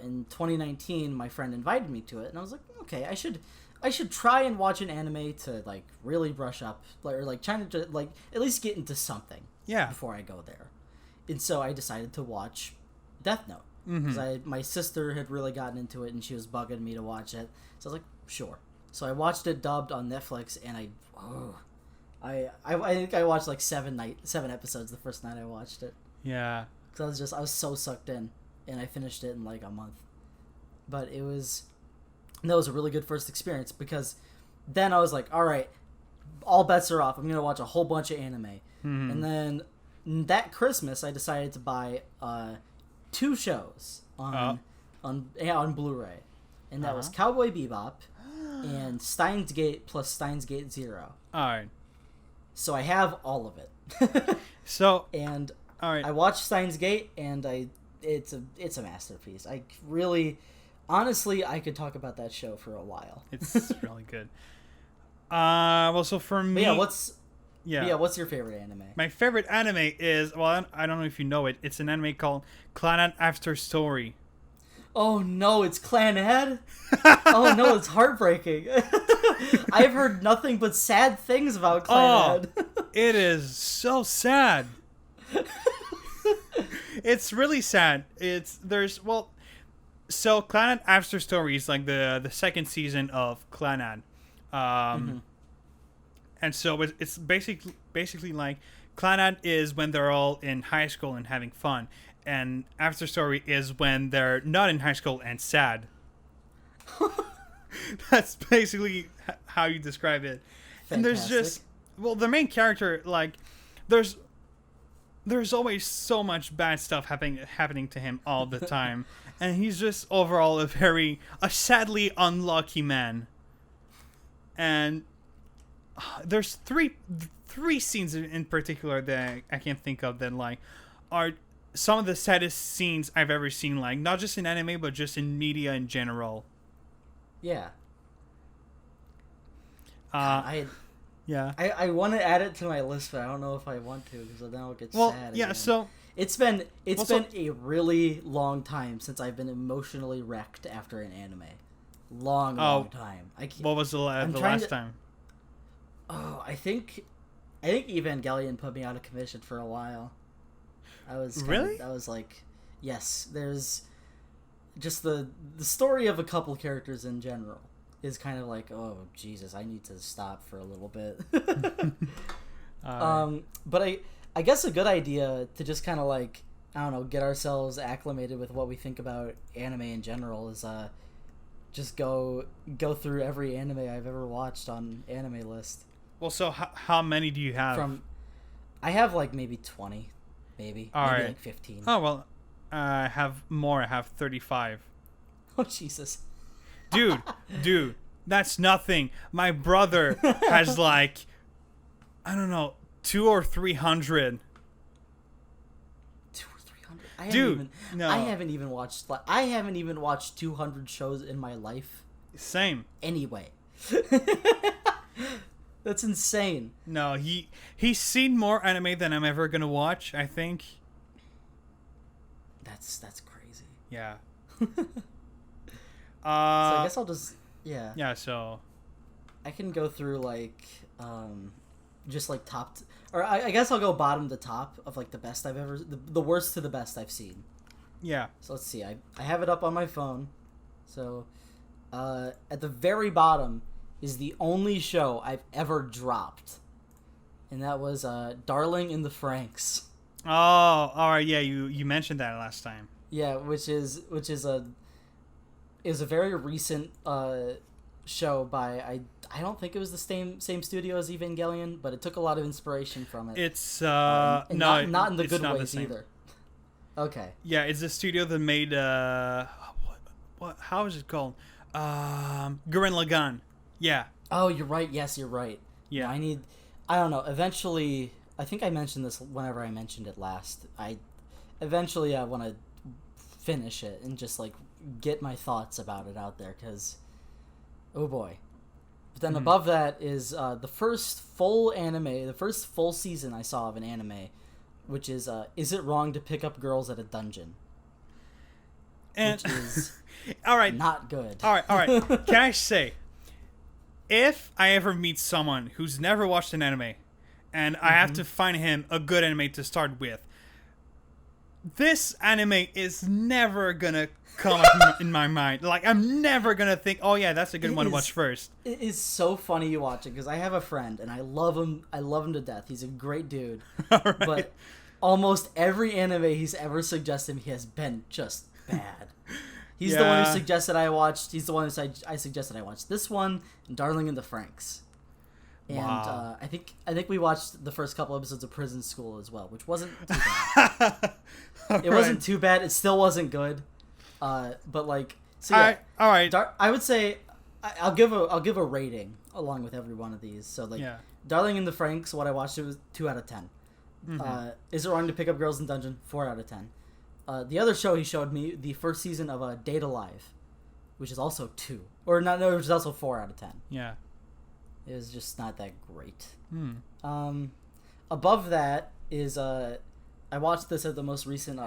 In 2019, my friend invited me to it, and I was like, okay, I should try and watch an anime to like really brush up, or like trying to like at least get into something. Yeah. Before I go there, and so I decided to watch Death Note, because my sister had really gotten into it, and she was bugging me to watch it. So I was like, sure. So I watched it dubbed on Netflix, and I think I watched like 7 episodes the first night I watched it. Yeah. Because I was so sucked in, and I finished it in like a month. But that was a really good first experience, because then I was like, all right, all bets are off. I'm gonna watch a whole bunch of anime. And then that Christmas, I decided to buy 2 shows on Blu-ray, and that was Cowboy Bebop and Steins Gate plus Steins Gate Zero. All right. So I have all of it. So and all right, I watched Steins Gate, and it's a masterpiece. I really, honestly, I could talk about that show for a while. It's really good. Well, so for me, but yeah, Yeah. Yeah, what's your favorite anime? My favorite anime is, well, I don't know if you know it. It's an anime called Clannad After Story. Oh no, it's Clan Head? Oh no, it's heartbreaking. I've heard nothing but sad things about Clan Head. It is so sad. It's really sad. So Clannad After Story is like the second season of Clannad. And so it's basically like Clannad is when they're all in high school and having fun, and After Story is when they're not in high school and sad. That's basically how you describe it. Fantastic. And there's just, well, the main character, like, there's always so much bad stuff happening to him all the time, and he's just overall a sadly unlucky man. And there's three scenes in particular that I can't think of that like are some of the saddest scenes I've ever seen, like not just in anime but just in media in general. Yeah. I want to add it to my list, but I don't know if I want to because then I'll get sad. Yeah, again. so it's been a really long time since I've been emotionally wrecked after an anime. Long time. What was the last time? Oh, I think Evangelion put me out of commission for a while. I was like, yes. There's just the story of a couple characters in general is kind of like, oh Jesus, I need to stop for a little bit. But I guess a good idea to just kind of like, I don't know, get ourselves acclimated with what we think about anime in general is just go through every anime I've ever watched on Anime List. Well, so how many do you have? I have like maybe 20, maybe right. like 15. Oh well, I have more. I have 35. Oh Jesus, dude, that's nothing. My brother has like, I don't know, 200 or 300. 200 or 300. No, I haven't even watched 200 shows in my life. Same. Anyway. That's insane. No, he's seen more anime than I'm ever gonna watch, I think. That's crazy. Yeah. So I guess I'll just Yeah, so I can go through like just like or I guess I'll go bottom to top of like the best I've ever the worst to the best I've seen. Yeah. So let's see. I have it up on my phone. So at the very bottom is the only show I've ever dropped, and that was Darling in the Franxx. Oh, all right. Yeah, you mentioned that last time. Yeah, which is a very recent show by I don't think it was the same studio as Evangelion, but it took a lot of inspiration from it. It's not in the good ways either. Okay. Yeah, it's the studio that made what how is it called? Gurren Lagann. Yeah. Oh, you're right. Yes, you're right. Yeah. I don't know. Eventually, I think I mentioned this whenever I mentioned it last. I want to finish it and just like get my thoughts about it out there because, oh boy. But then above that is the first full season I saw of an anime, which is It Wrong to Pick Up Girls at a Dungeon? And which is all right, not good. All right. Can I say, if I ever meet someone who's never watched an anime, and I have to find him a good anime to start with, this anime is never gonna come up in my mind. Like, I'm never gonna think, oh yeah, that's a good one to watch first. It is so funny you watch it because I have a friend and I love him. I love him to death. He's a great dude. Right. But almost every anime he's ever suggested me has been just bad. He's the one who suggested I watched. He's the one who I suggested I watched this one, and Darling in the Franxx. And wow. I think we watched the first couple episodes of Prison School as well, which wasn't too bad. It wasn't too bad. It still wasn't good. But like, so yeah, all right. I would say I'll give a rating along with every one of these. So like, Darling in the Franxx, what I watched, it was 2 out of 10. Is It Wrong to Pick Up Girls in Dungeon? 4 out of 10. The other show he showed me, the first season of Date Alive, which is also 2. Or not, no, which is also 4 out of 10. Yeah. It was just not that great. Hmm. Above that is I watched this at the most recent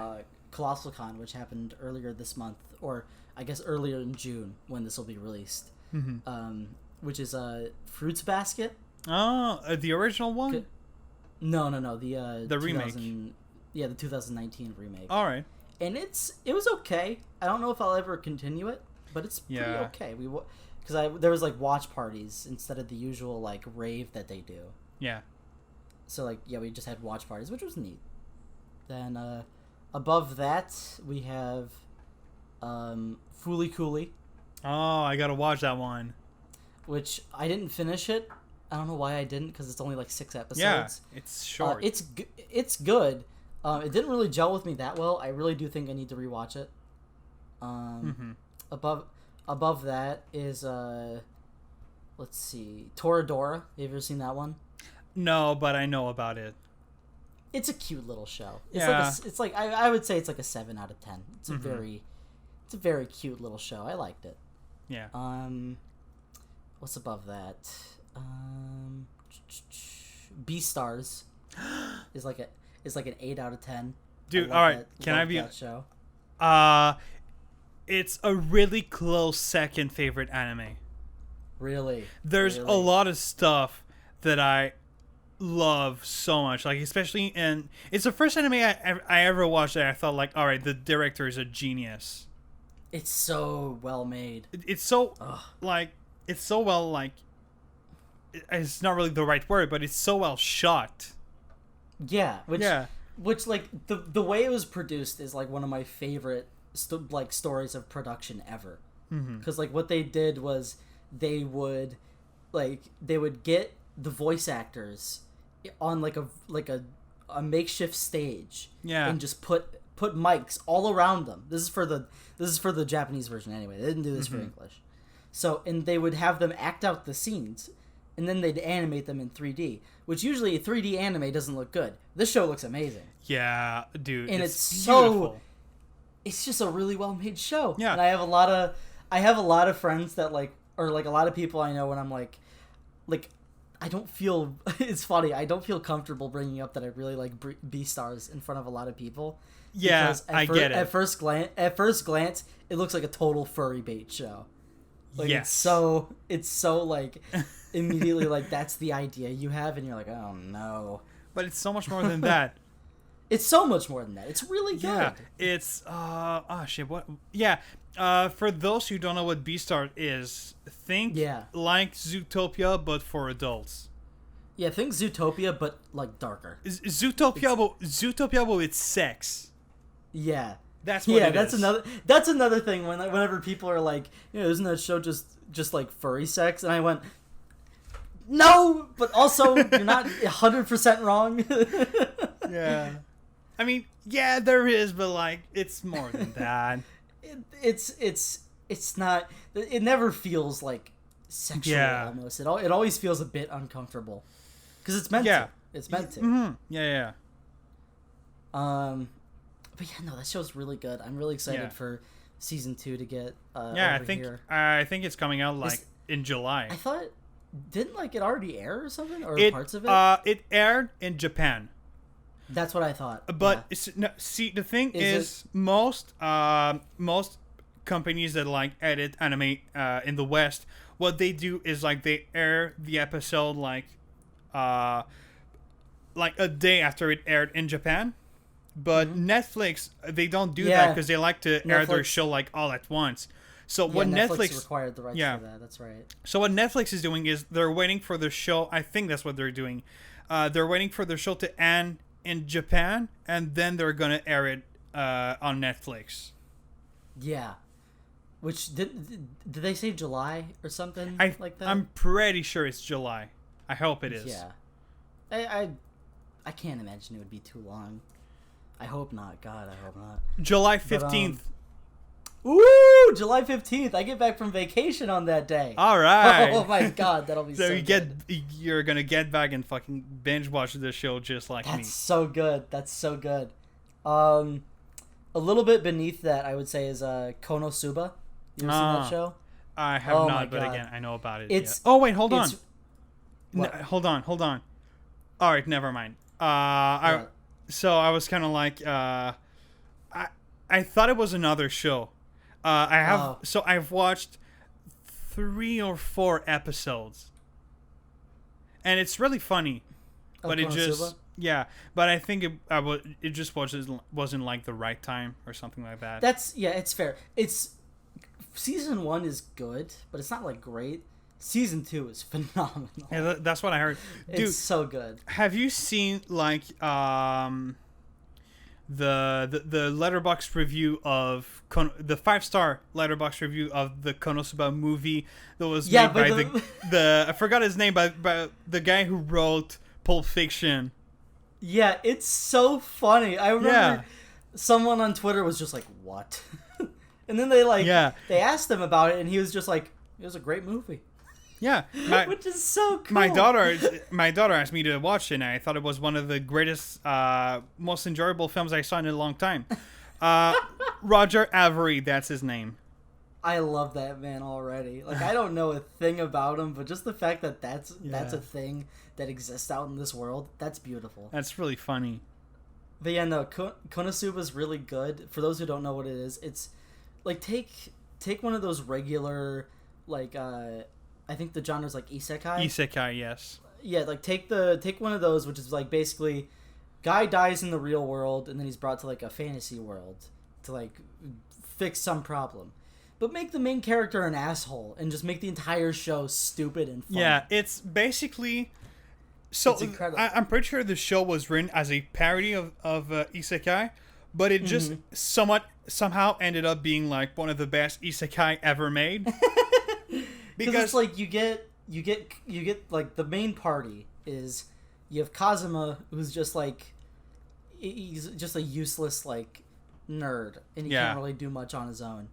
Colossal Con, which happened earlier this month, or I guess earlier in June when this will be released. Mm-hmm. Which is Fruits Basket. Oh, the original one? No, the remake. Yeah, the 2019 remake. All right. And it was okay. I don't know if I'll ever continue it, but it's pretty okay. There was like watch parties instead of the usual like rave that they do. Yeah. So like we just had watch parties, which was neat. Then above that we have Fooly Cooly. Oh, I gotta watch that one. Which I didn't finish it. I don't know why I didn't, because it's only like 6 episodes. Yeah, it's short. It's good. It didn't really gel with me that well. I really do think I need to rewatch it. Above that is let's see, Toradora. Have you ever seen that one? No, but I know about it. It's a cute little show. It's like I would say it's like a 7 out of 10. It's a very cute little show. I liked it. Yeah. What's above that? Beastars is like an 8 out of 10. Dude, all right. Can I be that show? It's a really close second favorite anime. Really? There's a lot of stuff that I love so much, like especially it's the first anime I ever watched that I thought like, all right, the director is a genius. It's so well made. It's so it's not really the right word, but it's so well shot. Yeah, which like the way it was produced is like one of my favorite stories of production ever. Because like what they did was they would get the voice actors on like a makeshift stage, and just put mics all around them. This is for the Japanese version anyway. They didn't do this for English. So, and they would have them act out the scenes, and then they'd animate them in 3D, which usually a 3D anime doesn't look good. This show looks amazing. Yeah, dude. And it's beautiful. It's just a really well made show. Yeah. And I have a lot of friends that like, or like a lot of people I know when I'm like I don't feel it's funny. I don't feel comfortable bringing up that I really like Beastars in front of a lot of people. Yeah, I get it. At first glance, it looks like a total furry bait show. Like, yes. It's so like immediately like that's the idea you have, and you're like, oh no. But it's so much more than that. It's so much more than that. It's really good. Yeah, it's what? Yeah. For those who don't know what Beastars is, think like Zootopia but for adults. Yeah, think Zootopia but like darker. Zootopia but with sex. Yeah. That's what it is. That's another thing whenever people are like, isn't that show just like furry sex? And I went, no, but also you're not 100% wrong. Yeah. I mean, yeah, there is, but like it's more than that. It's not. It never feels like sexual. Yeah. Almost. It always feels a bit uncomfortable because it's meant to. It's meant to. Mm-hmm. Yeah. But yeah, no, that show's really good. I'm really excited for season 2 to get. I think it's coming out like in July. I thought didn't like it already air or something or parts of it. It aired in Japan. That's what I thought. But see, the thing is most companies that like edit anime in the West, what they do is like they air the episode like a day after it aired in Japan. But Netflix, they don't do that because they like to air their show like all at once. So what Netflix required the rights for that. That's right. So what Netflix is doing is they're waiting for the show. I think that's what they're doing. They're waiting for the show to end in Japan, and then they're gonna air it on Netflix. Yeah. Which did they say July or something like that? I'm pretty sure it's July. I hope it is. Yeah. I can't imagine it would be too long. I hope not. God, I hope not. July 15th. Ooh, July 15th. I get back from vacation on that day. All right. Oh my God, that'll be so good. You're going to get back and fucking binge watch the show just like me. That's so good. That's so good. A little bit beneath that, I would say, is Konosuba. You ever seen that show? I have not, but again, I know about it. It's Oh, wait, hold on. Hold on. All right, never mind. So I was kind of like, I thought it was another show. I've watched 3 or 4 episodes, and it's really funny, but it just but I think it just wasn't like the right time or something like that. It's fair. It's season 1 is good, but it's not like great. Season 2 is phenomenal. Yeah, that's what I heard. Dude, it's so good. Have you seen like the letterbox review of the 5-star letterbox review of the Konosuba movie that was made by the I forgot his name, by the guy who wrote Pulp Fiction. Yeah, it's so funny. I remember someone on Twitter was just like, "What?" And then they asked him about it, and he was just like, "It was a great movie." Yeah, which is so cool. My daughter asked me to watch it, and I thought it was one of the greatest, most enjoyable films I saw in a long time. Roger Avery, that's his name. I love that man already. Like, I don't know a thing about him, but just the fact that that's a thing that exists out in this world, that's beautiful. That's really funny. But yeah, no, Konosuba is really good. For those who don't know what it is, it's like take one of those regular like I think the genre is like isekai. Isekai, yes. Yeah, like take one of those, which is like basically guy dies in the real world and then he's brought to like a fantasy world to like fix some problem. But make the main character an asshole and just make the entire show stupid and fun. Yeah, it's basically it's incredible. I'm pretty sure the show was written as a parody of isekai, but it just somehow ended up being like one of the best isekai ever made. Because it's like you get like the main party is you have Kazuma, who's just like he's just a useless like nerd and he can't really do much on his own.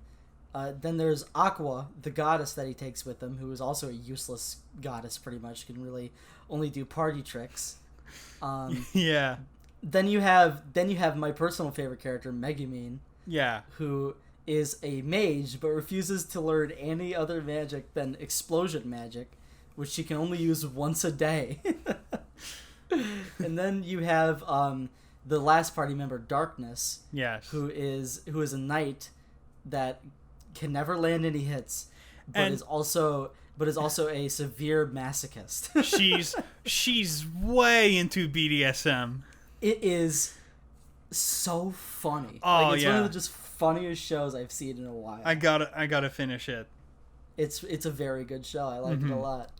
Then there's Aqua, the goddess that he takes with him, who is also a useless goddess pretty much, can really only do party tricks. Yeah. Then you have my personal favorite character, Megumin. Yeah. Who is a mage but refuses to learn any other magic than explosion magic, which she can only use once a day. And then you have the last party member, Darkness. Yes. Who is a knight that can never land any hits, but is also a severe masochist. she's way into BDSM. It is so funny. Oh, it's one of the just funniest shows I've seen in a while. I gotta finish it. It's a very good show. I like it a lot.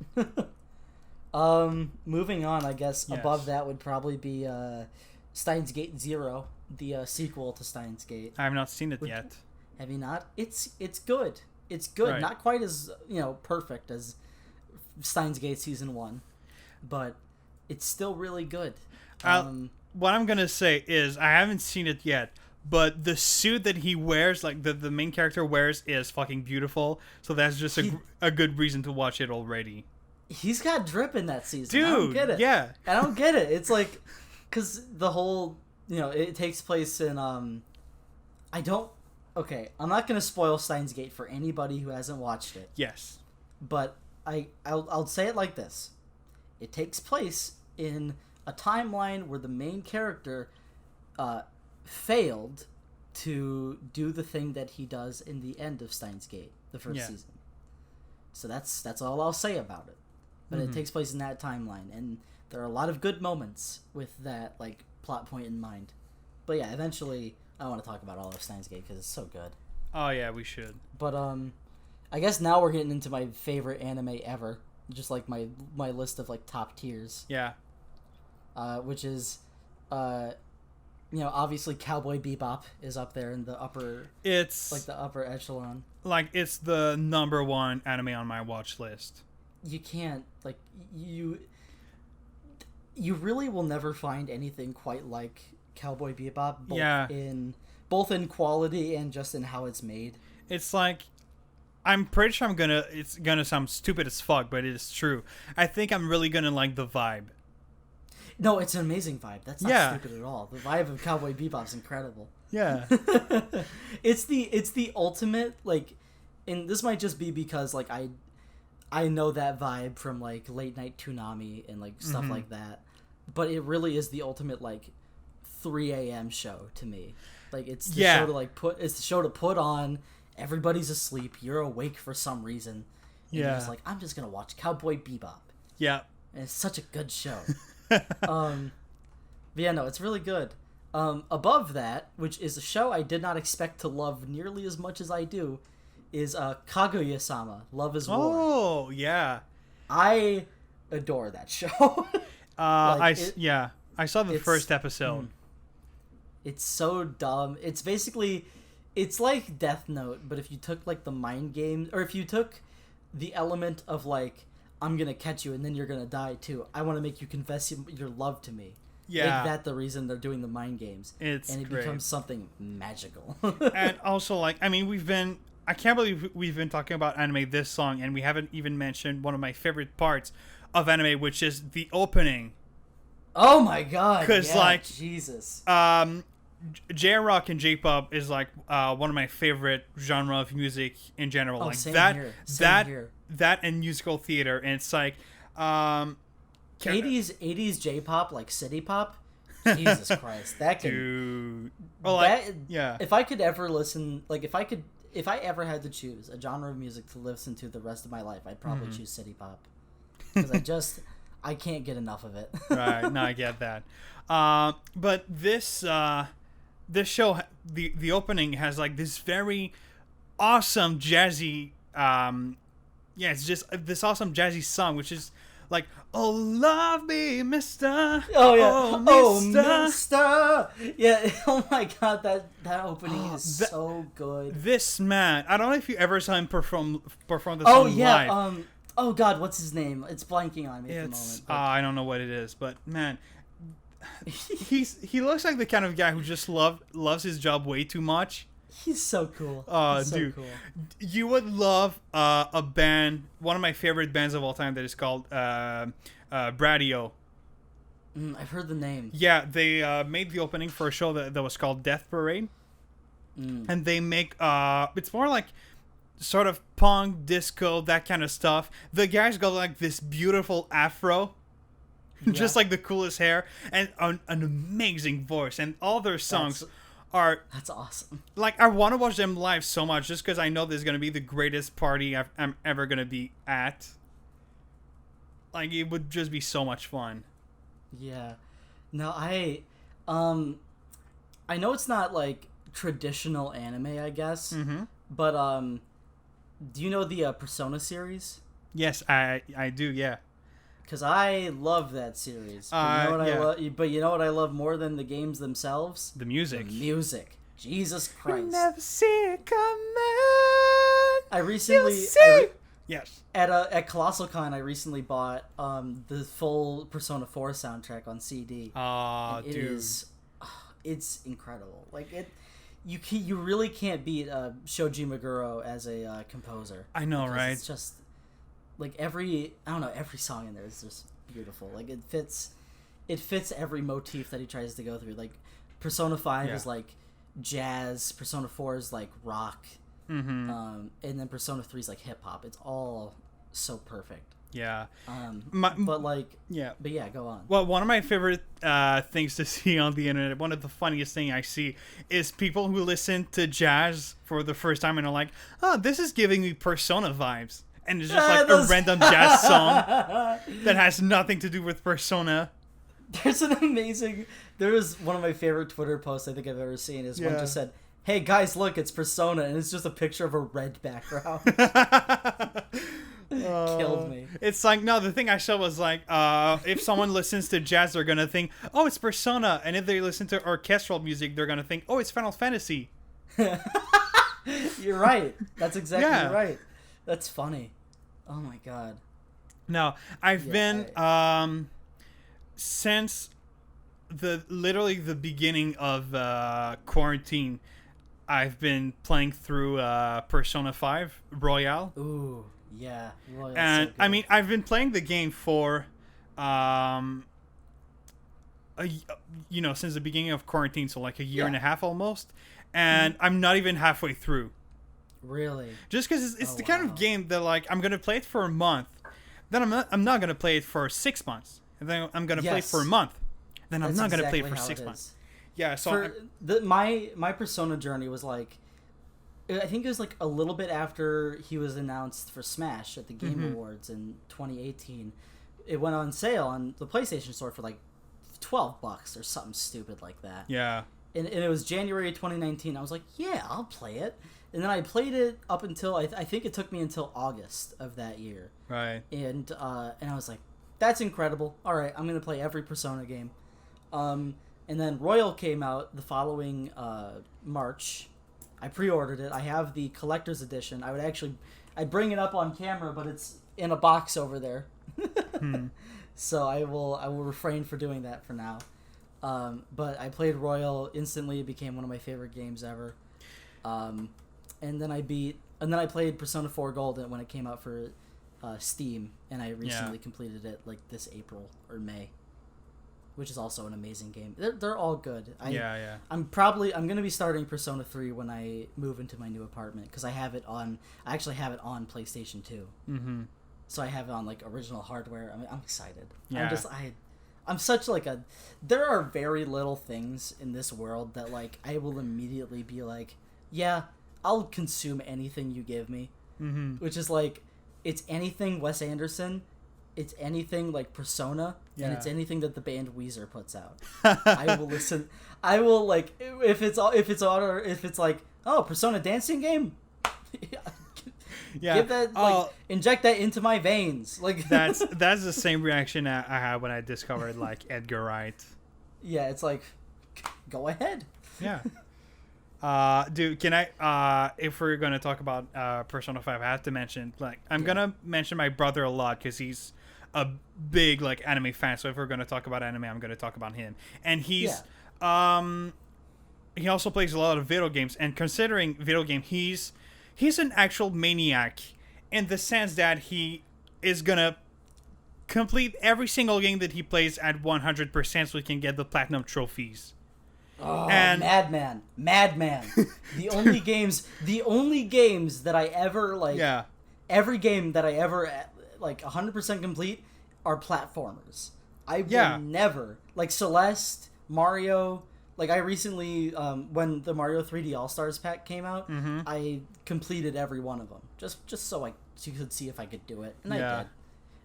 Moving on, I guess above that would probably be Steins Gate Zero, the sequel to Steins Gate. I have not seen it yet. Have you not? It's good. It's good. Right. Not quite as perfect as Steins Gate Season 1, but it's still really good. What I'm gonna say is I haven't seen it yet, but the suit that he wears, like the main character wears, is fucking beautiful. So that's just a good reason to watch it already. He's got drip in that season. Dude, I don't get it. Yeah. I don't get it. It's like, because the whole, it takes place in, okay, I'm not going to spoil Steins Gate for anybody who hasn't watched it. Yes. But I'll say it like this. It takes place in a timeline where the main character failed to do the thing that he does in the end of Steins Gate, the first season. So that's all I'll say about it. But it takes place in that timeline, and there are a lot of good moments with that like plot point in mind. But yeah, eventually I want to talk about all of Steins Gate because it's so good. Oh yeah, we should. But I guess now we're getting into my favorite anime ever, just like my list of like top tiers. Yeah. Which is obviously Cowboy Bebop is up there in the upper. It's like the upper echelon. Like it's the number 1 anime on my watch list. You can't you really will never find anything quite like Cowboy Bebop. Both in quality and just in how it's made. It's like, I'm pretty sure it's gonna sound stupid as fuck, but it is true. I think I'm really gonna like the vibe. No, it's an amazing vibe. That's not stupid at all. The vibe of Cowboy Bebop's incredible. Yeah. It's the ultimate, like, and this might just be because like I know that vibe from like late night Toonami and like stuff like that, but it really is the ultimate like 3 a.m. show to me. Like it's the show to like it's the show to put on. Everybody's asleep. You're awake for some reason. And you're just like, I'm just gonna watch Cowboy Bebop. Yeah. And it's such a good show. But yeah, no, it's really good. Above that, which is a show I did not expect to love nearly as much as I do, is Kaguya-sama, Love is War. Oh, yeah. I adore that show. I saw the first episode. It's so dumb. It's basically, it's like Death Note, but if you took like the mind games, or if you took the element of like, I'm gonna catch you and then you're gonna die too. I want to make you confess your love to me. Yeah. Make that the reason they're doing the mind games. And it becomes something magical. And also, like, I mean, I can't believe we've been talking about anime this long, and we haven't even mentioned one of my favorite parts of anime, which is the opening. Oh my god! Because Jesus. J-rock and J-pop is like one of my favorite genre of music in general. Oh, like same that, here. That and musical theater, and it's like 80s J-pop, like city pop. Jesus Christ, that could. Dude. Well, yeah. If I could ever listen, like if I ever had to choose a genre of music to listen to the rest of my life, I'd probably choose city pop. Because I can't get enough of it. Right. No, I get that. But this show, the opening has like this very awesome jazzy, it's just this awesome jazzy song, which is like, oh, love me, mister. Oh, yeah. Oh, mister. Yeah. Oh, my God. That opening is so good. This man, I don't know if you eever saw him perform the song live. Oh, God. What's his name? It's blanking on me at the moment. I don't know what it is, but, man, he looks like the kind of guy who just loves his job way too much. He's so cool. Dude, so cool. You would love a band, one of my favorite bands of all time, that is called Bradio. I've heard the name. Yeah, they made the opening for a show that was called Death Parade. And they make, it's more like sort of punk, disco, that kind of stuff. The guys got like this beautiful afro. Just like the coolest hair. And an amazing voice. And all their songs... That's awesome. Like, I want to watch them live so much just because I know this is going to be the greatest party I'm ever going to be at. Like, it would just be so much fun. Yeah. No, I know it's not, like, traditional anime, I guess. But, do you know the Persona series? Yes, I do, yeah. Because I love that series. But you know what I love more than the games themselves? The music. The music. Jesus Christ. You never see it coming. Yes. At Colossal Con, I recently bought the full Persona 4 soundtrack on CD. Dude. It's incredible. Like you really can't beat Shoji Meguro as a composer. I know, right? It's just like every song in there is just beautiful. Like it fits every motif that he tries to go through. Like Persona 5 is like jazz, Persona 4 is like rock, and then Persona 3 is like hip hop. It's all so perfect. Yeah. But go on. Well, one of my favorite things to see on the internet, one of the funniest things I see, is people who listen to jazz for the first time and are like, oh, this is giving me Persona vibes. And it's just like a random jazz song that has nothing to do with Persona. There was one of my favorite Twitter posts I think I've ever seen is one just said, hey guys, look, it's Persona, and it's just a picture of a red background. Killed me. It's like, no, the thing I saw was like, if someone listens to jazz, they're gonna think, oh, it's Persona, and if they listen to orchestral music, they're gonna think, oh, it's Final Fantasy. You're right. That's exactly right. That's funny. Oh my god. No, I've been since literally the beginning of quarantine, I've been playing through Persona 5 Royale. Ooh, yeah. Royale's and so I mean, I've been playing the game for since the beginning of quarantine, so like a year and a half almost, and I'm not even halfway through. Really? Just because it's the kind of game that like I'm gonna play it for a month, then I'm not gonna play it for 6 months, and then I'm gonna play it for a month, then I'm not gonna play it for 6 months. Yeah. So my Persona journey was like, I think it was like a little bit after he was announced for Smash at the Game Awards in 2018. It went on sale on the PlayStation Store for like $12 or something stupid like that. Yeah. And it was January 2019. I was like, yeah, I'll play it. And then I played it up until I think it took me until August of that year. Right. And I was like, that's incredible. All right, I'm gonna play every Persona game. And then Royal came out the following March. I pre-ordered it. I have the collector's edition. I'd bring it up on camera, but it's in a box over there. So I will refrain for doing that for now. But I played Royal instantly. It became one of my favorite games ever. And then I played Persona 4 Gold when it came out for Steam, and I recently completed it like this April or May, which is also an amazing game. They're all good. I'm gonna be starting Persona 3 when I move into my new apartment because I actually have it on PlayStation 2. Mm-hmm. So I have it on like original hardware. I'm excited. Yeah. I'm such like there are very little things in this world that like I will immediately be like, yeah, I'll consume anything you give me. Mm-hmm. Which is like, it's anything Wes Anderson, it's anything like Persona, and it's anything that the band Weezer puts out. I will listen. I will like if it's like, oh, Persona dancing game. Give that inject that into my veins. Like that's the same reaction I had when I discovered like Edgar Wright. Yeah, it's like, go ahead. Yeah. Dude, can I if we're gonna talk about Persona 5, I have to mention I'm gonna mention my brother a lot because he's a big like anime fan. So if we're gonna talk about anime, I'm gonna talk about him. And he's he also plays a lot of video games. And considering video game, he's an actual maniac in the sense that he is gonna complete every single game that he plays at 100% so he can get the platinum trophies. Oh, and madman. The only games that I ever like. Yeah. Every game that I ever like 100% complete are platformers. I will never like Celeste, Mario. Like I recently, when the Mario 3D All Stars pack came out, I completed every one of them just so I could see if I could do it, and I did.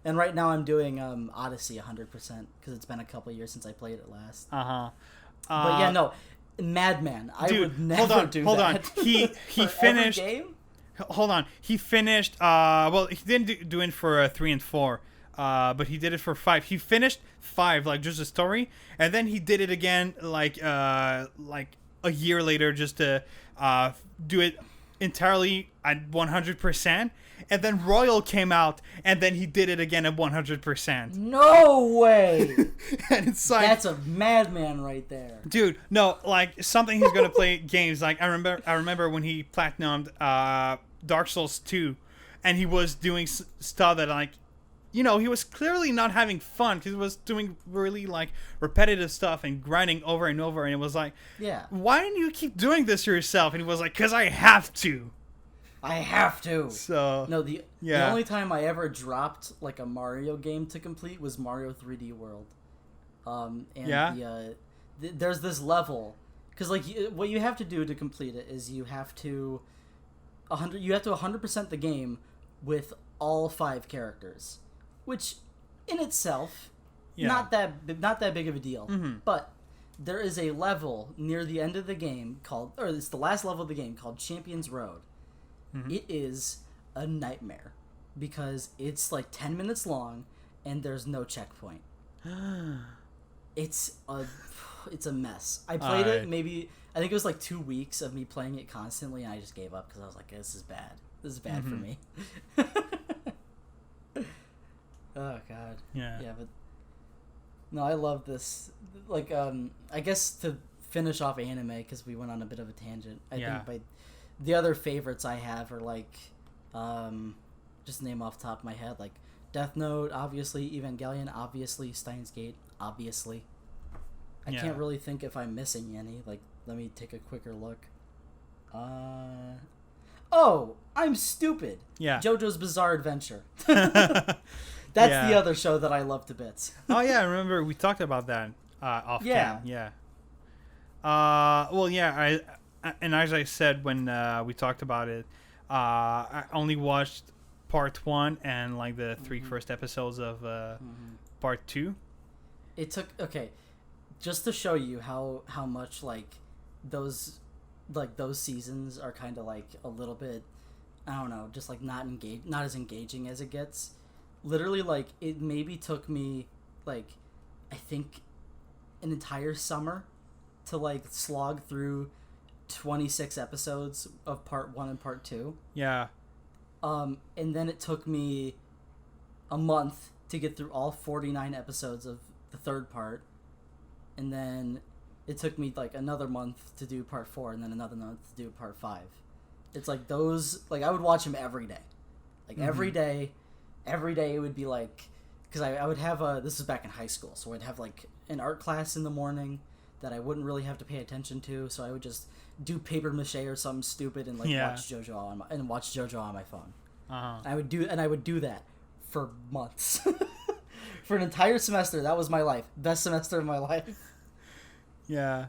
And right now I'm doing Odyssey 100% because it's been a couple years since I played it last. But yeah, no, madman. I would never do that. Hold on. He finished. Game? Hold on. He finished. Well, he didn't do it for 3 and 4. But he did it for 5. He finished 5, like just a story, and then he did it again, like a year later, just to do it entirely at 100%. And then Royal came out, and then he did it again at 100%. No way! And it's like, that's a madman right there, dude. No, like something he's gonna play games. Like I remember when he platinumed Dark Souls 2, and he was doing stuff that like, you know, he was clearly not having fun because he was doing really like repetitive stuff and grinding over and over, and it was like, why don't you keep doing this yourself? And he was like, because I have to. So no, the only time I ever dropped like a Mario game to complete was Mario 3D World. There's this level because like what you have to do to complete it is you have to 100% the game with all 5 characters, which in itself not that big of a deal. But there is a level near the end of the game it's the last level of the game called Champions Road. It is a nightmare because it's like 10 minutes long and there's no checkpoint. It's a mess. I played it I think it was like 2 weeks of me playing it constantly, and I just gave up because I was like, this is bad for me. Oh god. Yeah, but no, I love this. Like I guess to finish off anime, because we went on a bit of a tangent, I think the other favorites I have are like, just name off the top of my head, like Death Note, obviously, Evangelion, obviously, Steins Gate, obviously. I can't really think if I'm missing any. Like, let me take a quicker look. oh, I'm stupid. Yeah. JoJo's Bizarre Adventure. That's the other show that I love to bits. Oh yeah, I remember we talked about that off cam. Yeah. Well, yeah. And as I said when we talked about it, I only watched part 1 and like the 3 first episodes of part 2. It took just to show you how much like those seasons are kind of like a little bit, I don't know, just like not as engaging as it gets. Literally, like, it maybe took me like, I think, an entire summer to like slog through 26 episodes of part 1 and part 2. Yeah. And then it took me a month to get through all 49 episodes of the third part. And then it took me like another month to do part 4 and then another month to do part 5. It's like those, like, I would watch them every day. Like every day it would be like, because I would have this is back in high school, so I'd have like an art class in the morning that I wouldn't really have to pay attention to, so I would just do paper mache or something stupid and like watch JoJo on my phone. I would do that for months. For an entire semester. That was my life. Best semester of my life. Yeah.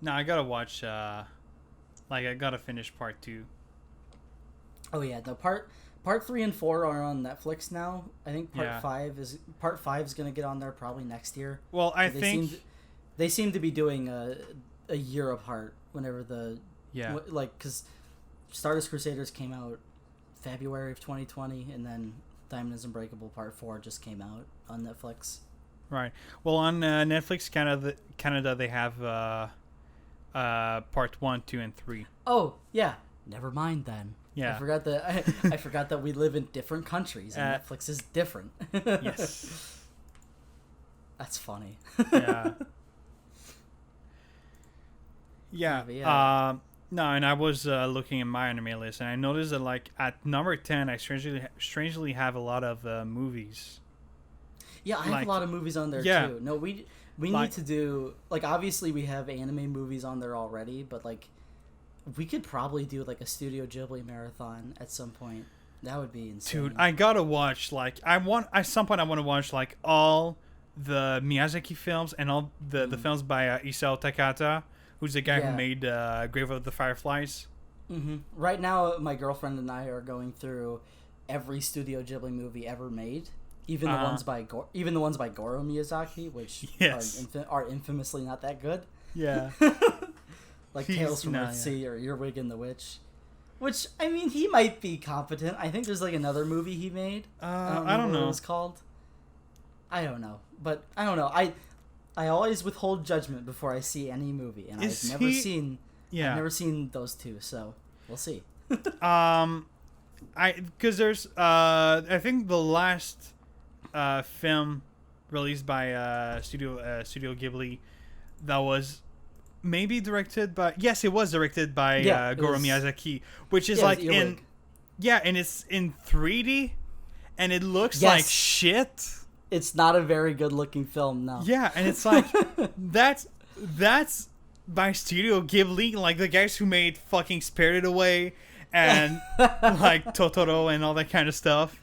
No, I gotta watch I gotta finish part 2. Oh yeah, the part 3 and 4 are on Netflix now. I think part 5 is gonna get on there probably next year. Well, they seem to be doing a year apart whenever because Stardust Crusaders came out February of 2020, and then Diamond is Unbreakable Part 4 just came out on Netflix. Right. Well, on Netflix Canada they have part 1, 2, and 3. Oh yeah, never mind then. Yeah. I forgot that we live in different countries and Netflix is different. Yes. That's funny. Yeah. Yeah. No, and I was looking at my anime list, and I noticed that like at number 10, I strangely have a lot of movies. Yeah, I have a lot of movies on there too. No, we need to do, like, obviously we have anime movies on there already, but like we could probably do like a Studio Ghibli marathon at some point. That would be insane. Dude, I gotta watch at some point I want to watch like all the Miyazaki films and all the films by Isao Takahata, who's the guy who made Grave of the Fireflies. Mm-hmm. Right now, my girlfriend and I are going through every Studio Ghibli movie ever made, even the ones by Goro Miyazaki, which are infamously not that good. Yeah. Like Tales from Earthsea or Earwig and the Witch. Which, I mean, he might be competent. I think there's like another movie he made. I don't know what it was called. I don't know. But I don't know. I always withhold judgment before I see any movie, and I've never seen those two, so we'll see. Because there's I think the last film released by Studio Ghibli that was maybe directed by it was directed by Goro Miyazaki, which is like and it's in 3D and it looks like shit. It's not a very good looking film, no. Yeah, and it's like that's by Studio Ghibli, like the guys who made fucking Spirited Away and like Totoro and all that kind of stuff.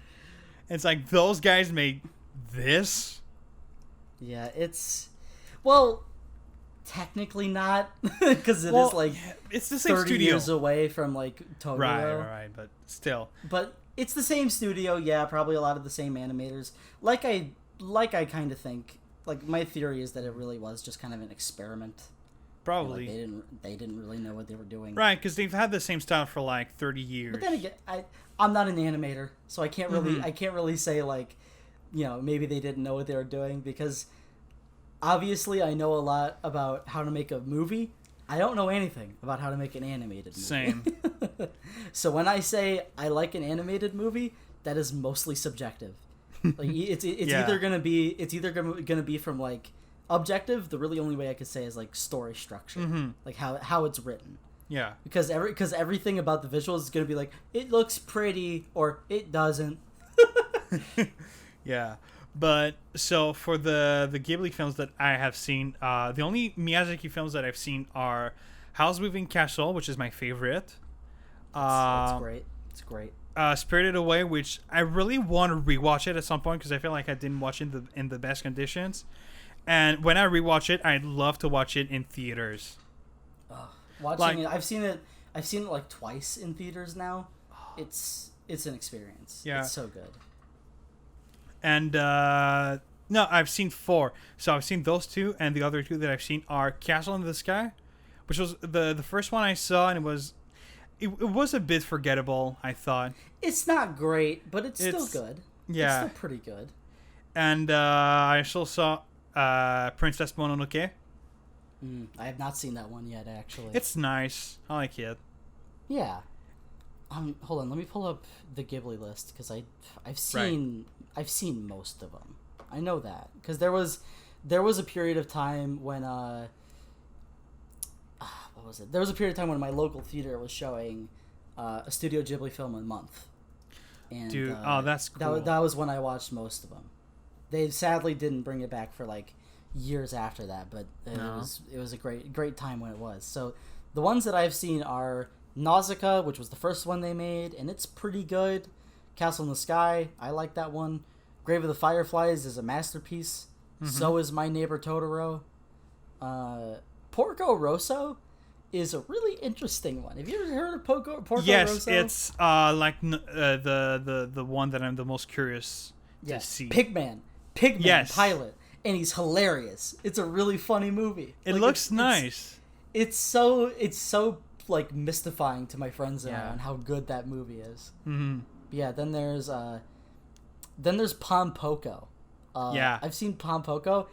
It's like those guys made this. Yeah, it's technically not, because it is like it's the same 30 studio years away from like Totoro. Right, but still. But it's the same studio, probably a lot of the same animators. Like I kind of think, like, my theory is that it really was just kind of an experiment. Probably. Like they didn't really know what they were doing. Right, because they've had the same style for like 30 years. But then again, I'm not an animator, so I can't really say like, maybe they didn't know what they were doing, because obviously I know a lot about how to make a movie. I don't know anything about how to make an animated movie. Same. So when I say I like an animated movie, that is mostly subjective. Like it's either gonna be from like objective. The really only way I could say is like story structure, like how it's written. Yeah. Because everything about the visuals is gonna be like, it looks pretty or it doesn't. Yeah. But so for the Ghibli films that I have seen, the only Miyazaki films that I've seen are Howl's Moving Castle, which is my favorite. It's great. It's great. Spirited Away, which I really want to rewatch it at some point because I feel like I didn't watch it in the best conditions. And when I rewatch it, I'd love to watch it in theaters. Watching it, I've seen it like twice in theaters now. It's an experience. Yeah, it's so good. And no, I've seen 4. So I've seen those 2, and the other 2 that I've seen are Castle in the Sky, which was the first one I saw, and it was a bit forgettable, I thought. It's not great, but it's still good. Yeah, it's still pretty good. And I still saw Princess Mononoke. I have not seen that one yet, actually. It's nice. I like it. Yeah. Hold on. Let me pull up the Ghibli list because I've seen most of them. I know that because there was a period of time when what was it? There was a period of time when my local theater was showing a Studio Ghibli film a month. And, dude, that's cool. That was when I watched most of them. They sadly didn't bring it back for like years after that, but it was a great time when it was. So the ones that I've seen are Nausicaa, which was the first one they made, and it's pretty good. Castle in the Sky, I like that one. Grave of the Fireflies is a masterpiece. So is My Neighbor Totoro. Porco Rosso is a really interesting one. Have you ever heard of Porco Rosso? Yes, it's like the one that I'm the most curious to see. Pigman pilot, and he's hilarious. It's a really funny movie. It looks nice. It's so like mystifying to my friends and I on how good that movie is. Mm-hmm. Yeah, then there's Pompoko. I've seen Pompoko.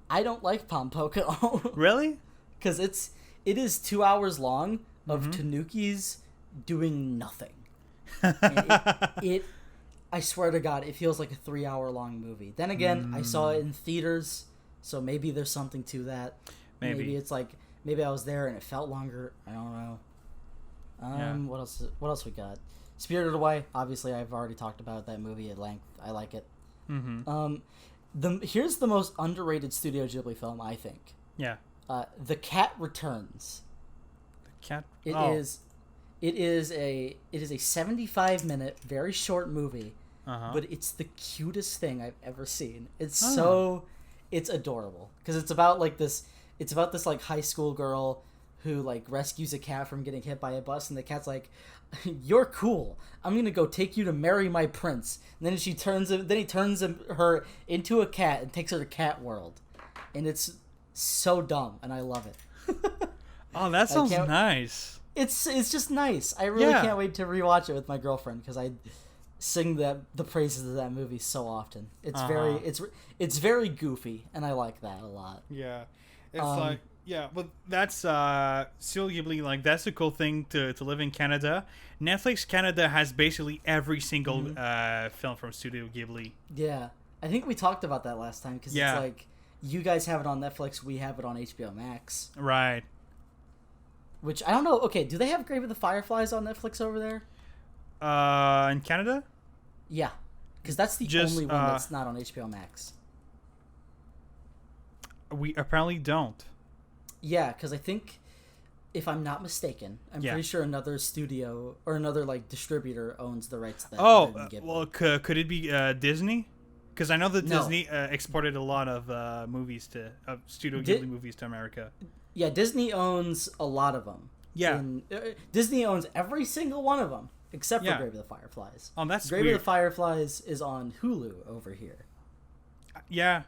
I don't like Pompoko. Really? Because it is 2 hours long of tanukis doing nothing. And I swear to God, it feels like a 3 hour long movie. Then again, I saw it in theaters, so maybe there's something to that. Maybe it's like maybe I was there and it felt longer. I don't know. What else we got? Spirited Away. Obviously, I've already talked about that movie at length. I like it. Here's the most underrated Studio Ghibli film, I think. Yeah. The Cat Returns. The Cat. It is a 75-minute, very short movie, but it's the cutest thing I've ever seen. It's it's adorable because it's about this like high school girl who like rescues a cat from getting hit by a bus, and the cat's like, "You're cool. I'm gonna go take you to marry my prince." And then he turns her into a cat and takes her to Cat World, and it's so dumb, and I love it. Oh, that sounds nice. It's just nice. I really can't wait to rewatch it with my girlfriend because I sing the praises of that movie so often. It's it's very goofy, and I like that a lot. Yeah, it's but that's Studio Ghibli. Like that's a cool thing to live in Canada. Netflix Canada has basically every single film from Studio Ghibli. Yeah, I think we talked about that last time because it's like you guys have it on Netflix, we have it on HBO Max. Right. Which I don't know. Okay, do they have Grave of the Fireflies on Netflix over there? In Canada? Yeah, because that's the only one that's not on HBO Max. We apparently don't. Yeah, because I think, if I'm not mistaken, I'm pretty sure another studio or another like distributor owns the rights to that. Well, could it be Disney? Because I know that Disney exported a lot of Studio Ghibli movies to America. Yeah, Disney owns a lot of them. Yeah. Disney owns every single one of them except for Grave of the Fireflies. Oh, that's Grave weird. of the Fireflies is on Hulu over here. Yeah.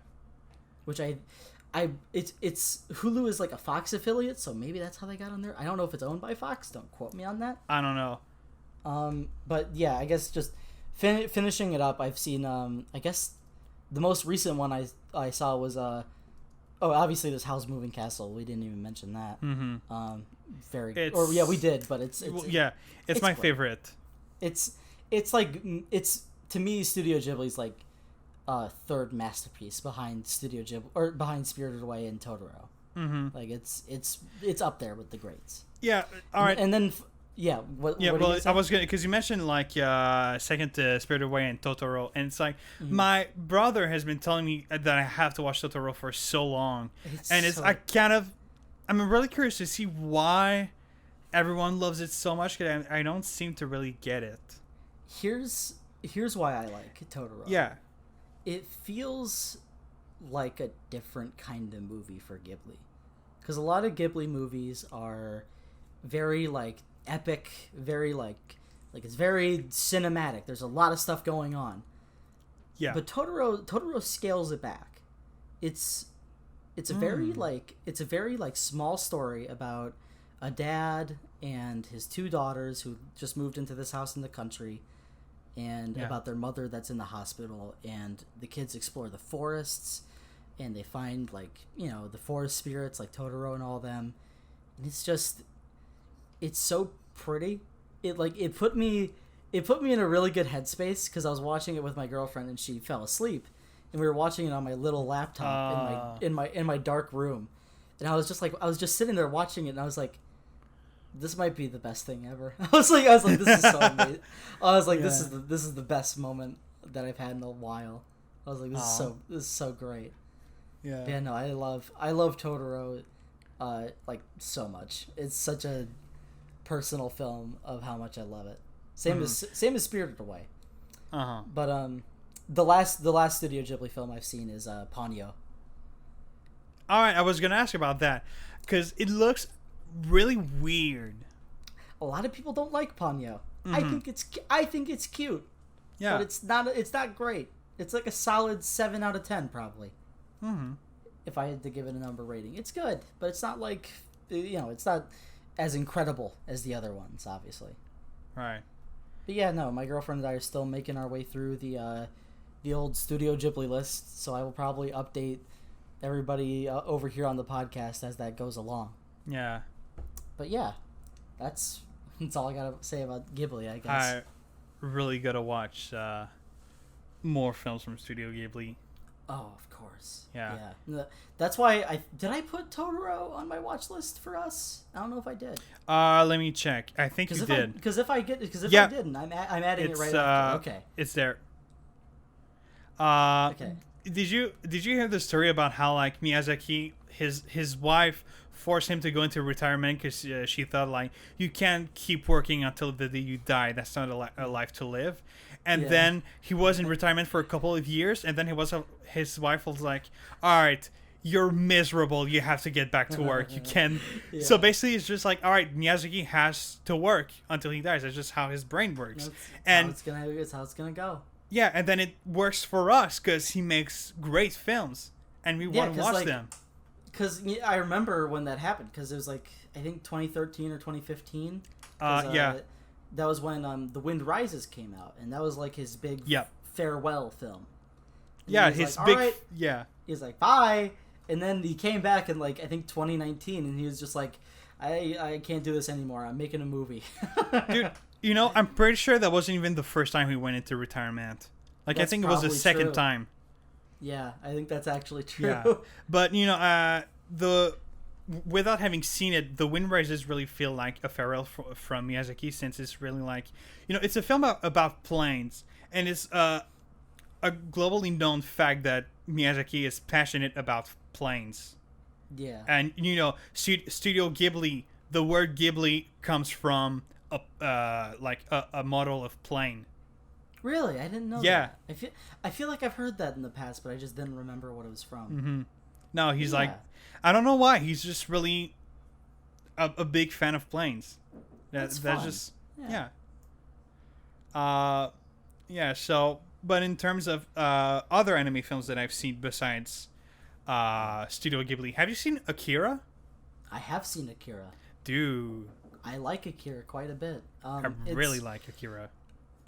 Which it's Hulu is like a Fox affiliate, so maybe that's how they got on there. I don't know if it's owned by Fox. Don't quote me on that. I don't know. But yeah, I guess just finishing it up, I've seen I guess the most recent one I saw was obviously this Howl's Moving Castle. We didn't even mention that. Mm-hmm. We did, but it's my favorite. It's to me Studio Ghibli's like third masterpiece behind Studio Ghibli or behind Spirited Away and Totoro. Mm-hmm. Like it's up there with the greats. Yeah. All right. And then I was gonna because you mentioned like second to Spirited Away and Totoro, and it's like my brother has been telling me that I have to watch Totoro for so long, I'm really curious to see why everyone loves it so much that I don't seem to really get it. Here's why I like Totoro. Yeah. It feels like a different kind of movie for Ghibli. Because a lot of Ghibli movies are very, like, epic, very, like it's very cinematic. There's a lot of stuff going on. Yeah. But Totoro scales it back. It's a very, like, small story about a dad and his two daughters who just moved into this house in the country, and about their mother that's in the hospital, and the kids explore the forests, and they find, like, you know, the forest spirits like Totoro and all them, and it's so pretty. It put me in a really good headspace because I was watching it with my girlfriend and she fell asleep, and we were watching it on my little laptop in my dark room, and I was just sitting there watching it, and I was like, this might be the best thing ever. I was like, this is so amazing. I was like, this is the best moment that I've had in a while. I was like, this is so great. Yeah. Yeah, no, I love Totoro, like, so much. It's such a personal film of how much I love it. Same as Spirited Away. But the last Studio Ghibli film I've seen is Ponyo. All right, I was gonna ask about that because it looks really weird. A lot of people don't like Ponyo. I think it's cute. Yeah, but it's not great. It's like a solid 7 out of 10 probably. If I had to give it a number rating, it's good, but it's not like, you know, it's not as incredible as the other ones, obviously. Right. But yeah, no, my girlfriend and I are still making our way through the old Studio Ghibli list, so I will probably update everybody over here on the podcast as that goes along. Yeah. But yeah, that's all I gotta say about Ghibli, I guess. I really gotta watch more films from Studio Ghibli. Oh, of course. Yeah. That's why I put Totoro on my watch list for us? I don't know if I did. Let me check. I think you did. Because if I didn't, I'm adding it right after. Okay. It's there. Okay. Did you hear the story about how, like, Miyazaki, his wife forced him to go into retirement because she thought, like, you can't keep working until the day you die. That's not a life to live. And then he was in retirement for a couple of years, and then his wife was like, all right, you're miserable. You have to get back to work. You can. Yeah. So basically, it's just like, all right, Miyazaki has to work until he dies. That's just how his brain works. It's how it's gonna go. Yeah, and then it works for us because he makes great films, and we want to watch them. Because I remember when that happened, because it was like, I think 2013 or 2015. That was when The Wind Rises came out, and that was like his big farewell film. And his like, big... right. Yeah. He was like, bye! And then he came back in, like, I think 2019, and he was just like, I can't do this anymore. I'm making a movie. Dude, you know, I'm pretty sure that wasn't even the first time he went into retirement. Like, I think it was the second time. Yeah, I think that's actually true. Yeah. But, you know, without having seen it, The Wind Rises really feel like a farewell from Miyazaki, since it's really like, you know, it's a film about planes, and it's a globally known fact that Miyazaki is passionate about planes. Yeah. And, you know, Studio Ghibli, the word Ghibli comes from a model of plane. Really? I didn't know that. I feel like I've heard that in the past, but I just didn't remember what it was from. Mm-hmm. No, he's like, I don't know why. He's just really a big fan of planes. That's just so, but in terms of other anime films that I've seen besides Studio Ghibli, have you seen Akira? I have seen Akira. Dude, I like Akira quite a bit. I really like Akira.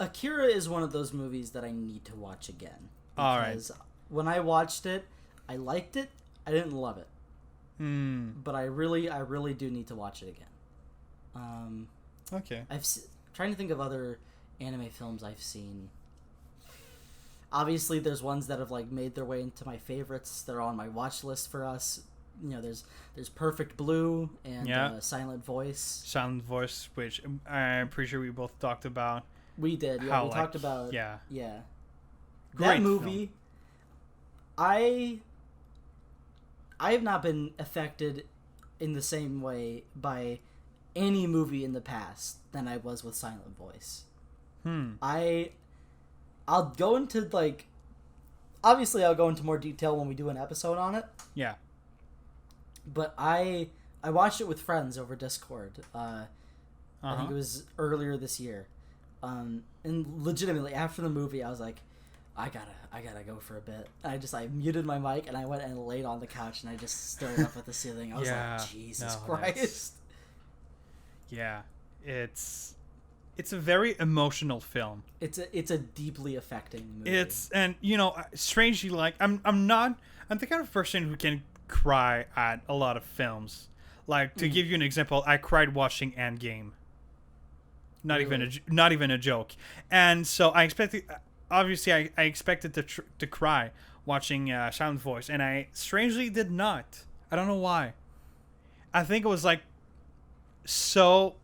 Akira is one of those movies that I need to watch again. All right. Because when I watched it, I liked it. I didn't love it. But I really do need to watch it again. Okay. Trying to think of other anime films I've seen. Obviously, there's ones that have, like, made their way into my favorites. They're on my watch list for us. You know, there's Perfect Blue and Silent Voice. Silent Voice, which I'm pretty sure we both talked about. We did. Yeah, we talked about. Yeah. That movie. Film. I have not been affected in the same way by any movie in the past than I was with Silent Voice. I'll go into obviously I'll go into more detail when we do an episode on it. Yeah. But I watched it with friends over Discord. I think it was earlier this year. And legitimately after the movie I was like, I gotta go for a bit. I muted my mic and I went and laid on the couch and I just stared up at the ceiling. I was like, Jesus Christ. Yeah. It's a very emotional film. It's a deeply affecting movie. And strangely, like I'm the kind of person who can cry at a lot of films. Like, to give you an example, I cried watching Endgame. Not even a joke. And so I expected to cry watching Silent Voice, and I strangely did not. I don't know why. I think it was like so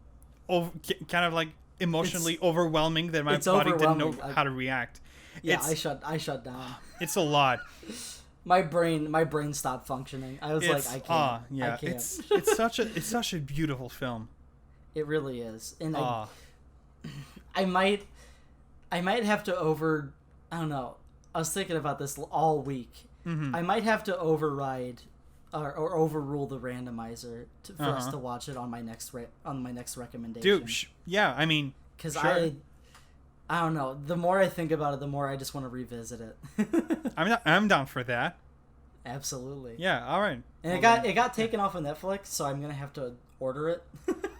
kind of like emotionally overwhelming that my body didn't know how to react. Yeah, I shut down. It's a lot. My brain stopped functioning. I was like, I can't. Yeah, I can't. It's such a beautiful film. It really is. And I might have to I don't know. I was thinking about this all week. I might have to override or overrule the randomizer for us to watch it on my next recommendation. Dude, yeah, I mean, because I don't know. The more I think about it, the more I just want to revisit it. I'm down for that. Absolutely. Yeah. All right. And it got taken off of Netflix, so I'm gonna have to order it.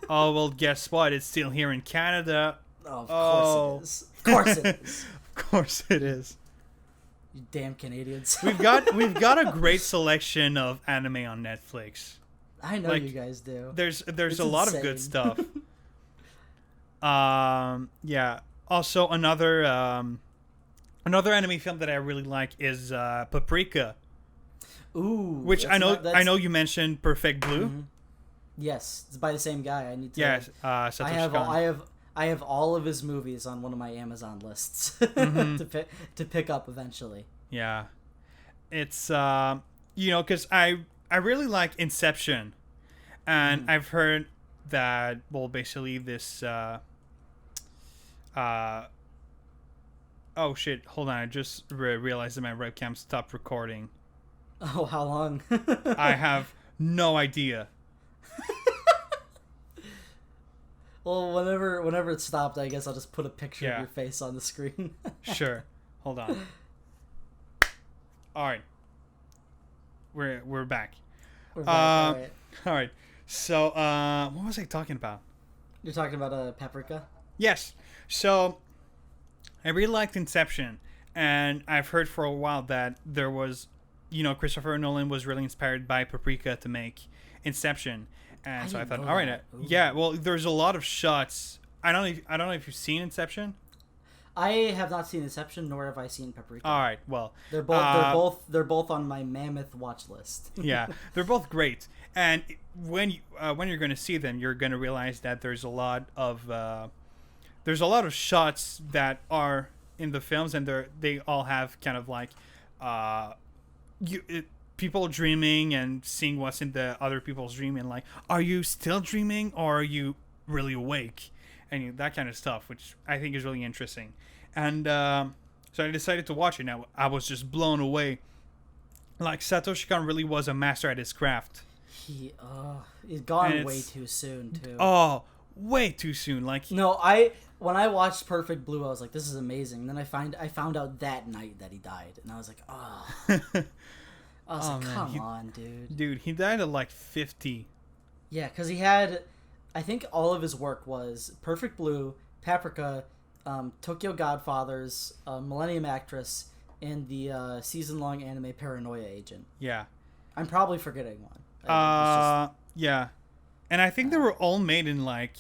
Oh well, guess what? It's still here in Canada. Oh, of course it is. Of course it is. Of course it is. You damn Canadians. we've got a great selection of anime on Netflix. I know you guys do. There's a lot of good stuff. Yeah. Also, another anime film that I really like is Paprika. Ooh, which I know you mentioned Perfect Blue. Mm-hmm. Yes, it's by the same guy. I need to. Yes, Satoshi Kon. I have all of his movies on one of my Amazon lists to pick up eventually. Yeah, it's because I really like Inception, and I've heard that basically this oh shit, hold on, I just realized that my webcam stopped recording. Oh, how long? I have no idea. Well, whenever it stopped, I guess I'll just put a picture of your face on the screen. Sure. Hold on. All right. We're back. We're back. All right. So, what was I talking about? You're talking about Paprika? Yes. So, I really liked Inception, and I've heard for a while that there was, Christopher Nolan was really inspired by Paprika to make Inception. And so I thought, all right, yeah. Well, there's a lot of shots. I don't know if you've seen Inception. I have not seen Inception, nor have I seen Paprika. All right, well, they're both on my mammoth watch list. Yeah, they're both great. And when you're going to see them, you're going to realize that there's a lot of shots that are in the films, and they all have kind of like people dreaming and seeing what's in the other people's dream, and like, are you still dreaming or are you really awake, and that kind of stuff, which I think is really interesting. And so I decided to watch it. Now I was just blown away. Like, Satoshi Kon really was a master at his craft. He's gone way too soon too. Oh, way too soon. Like, no, when I watched Perfect Blue, I was like, this is amazing. And then I found out that night that he died, and I was like, oh. I was like, come on, dude. Dude, he died at like 50. Yeah, because he had, I think all of his work was Perfect Blue, Paprika, Tokyo Godfathers, Millennium Actress, and the season-long anime Paranoia Agent. Yeah. I'm probably forgetting one. Yeah. And I think they were all made in like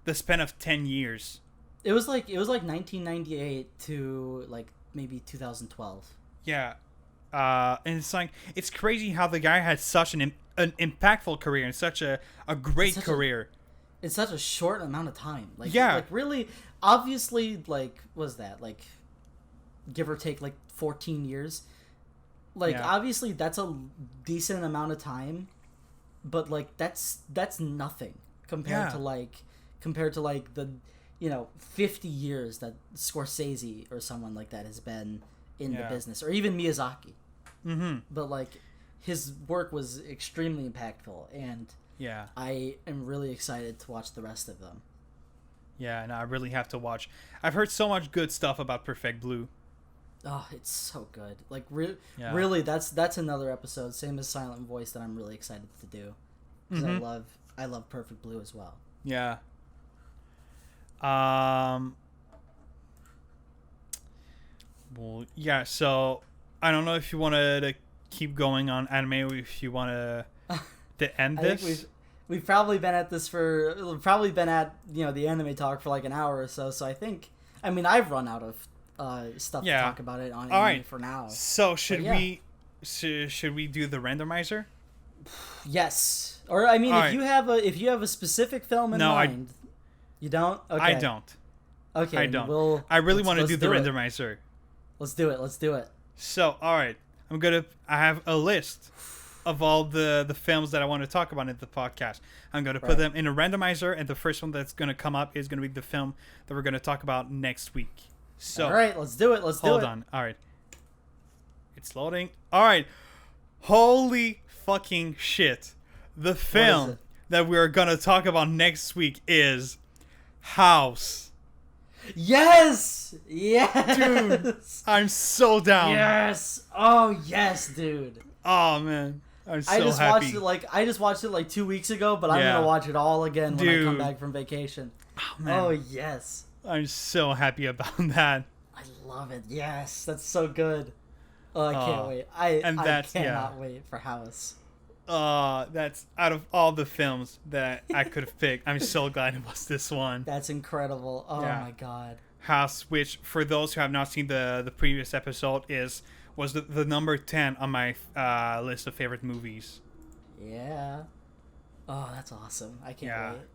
the span of 10 years. It was like 1998 to like maybe 2012. Yeah. And it's like, it's crazy how the guy had such an impactful career and such a great career. In such a short amount of time. Like, yeah. Like, really, obviously, like, what was that? Like, give or take, like, 14 years? Like, obviously, that's a decent amount of time. But, like, that's nothing compared to like the 50 years that Scorsese or someone like that has been in the business, or even Miyazaki. Mm-hmm. But like his work was extremely impactful, and I am really excited to watch the rest of them. Yeah, and I really have to watch. I've heard so much good stuff about Perfect Blue. Oh, it's so good. Like really, that's another episode, same as Silent Voice, that I'm really excited to do, because I love Perfect Blue as well. Yeah. Well, yeah. So I don't know if you wanted to keep going on anime, or if you want to end this. I think we've probably been at this the anime talk for like an hour or so. So I've run out of stuff to talk about it on anime for now. So should we do the randomizer? Yes. Or if you have a specific film in mind. You don't? Okay. I don't. Okay. I don't. I really want to do the randomizer. Let's do it. So, all right. I have a list of all the films that I want to talk about in the podcast. I'm going to put them in a randomizer, and the first one that's going to come up is going to be the film that we're going to talk about next week. So, all right, let's do it. Hold on. All right. It's loading. All right. Holy fucking shit. The film that we're going to talk about next week is House. Yes! Yes! Dude, I'm so down. Yes! Oh, yes, dude. Oh, man. I'm so happy. I just watched it like 2 weeks ago, but I'm going to watch it all again when I come back from vacation. Oh, man. Oh, yes. I'm so happy about that. I love it. Yes, that's so good. Oh, I can't wait. I cannot wait for House. That's out of all the films that I could have picked, I'm so glad it was this one. That's incredible. Oh my god. House, which for those who have not seen the previous episode, was the number 10 on my list of favorite movies. Yeah. Oh, that's awesome. I can't wait.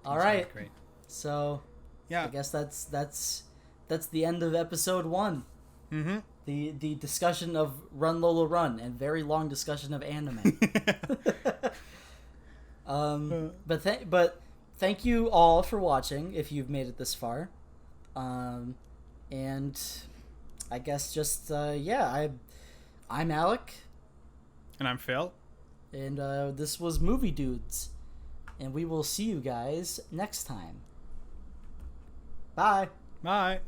All right. Great. So, I guess that's the end of episode 1. Mm-hmm. The discussion of Run Lola Run, and very long discussion of anime. But thank you all for watching, if you've made it this far. And I guess I'm Alec. And I'm Phil. And this was Movie Dudes. And we will see you guys next time. Bye. Bye.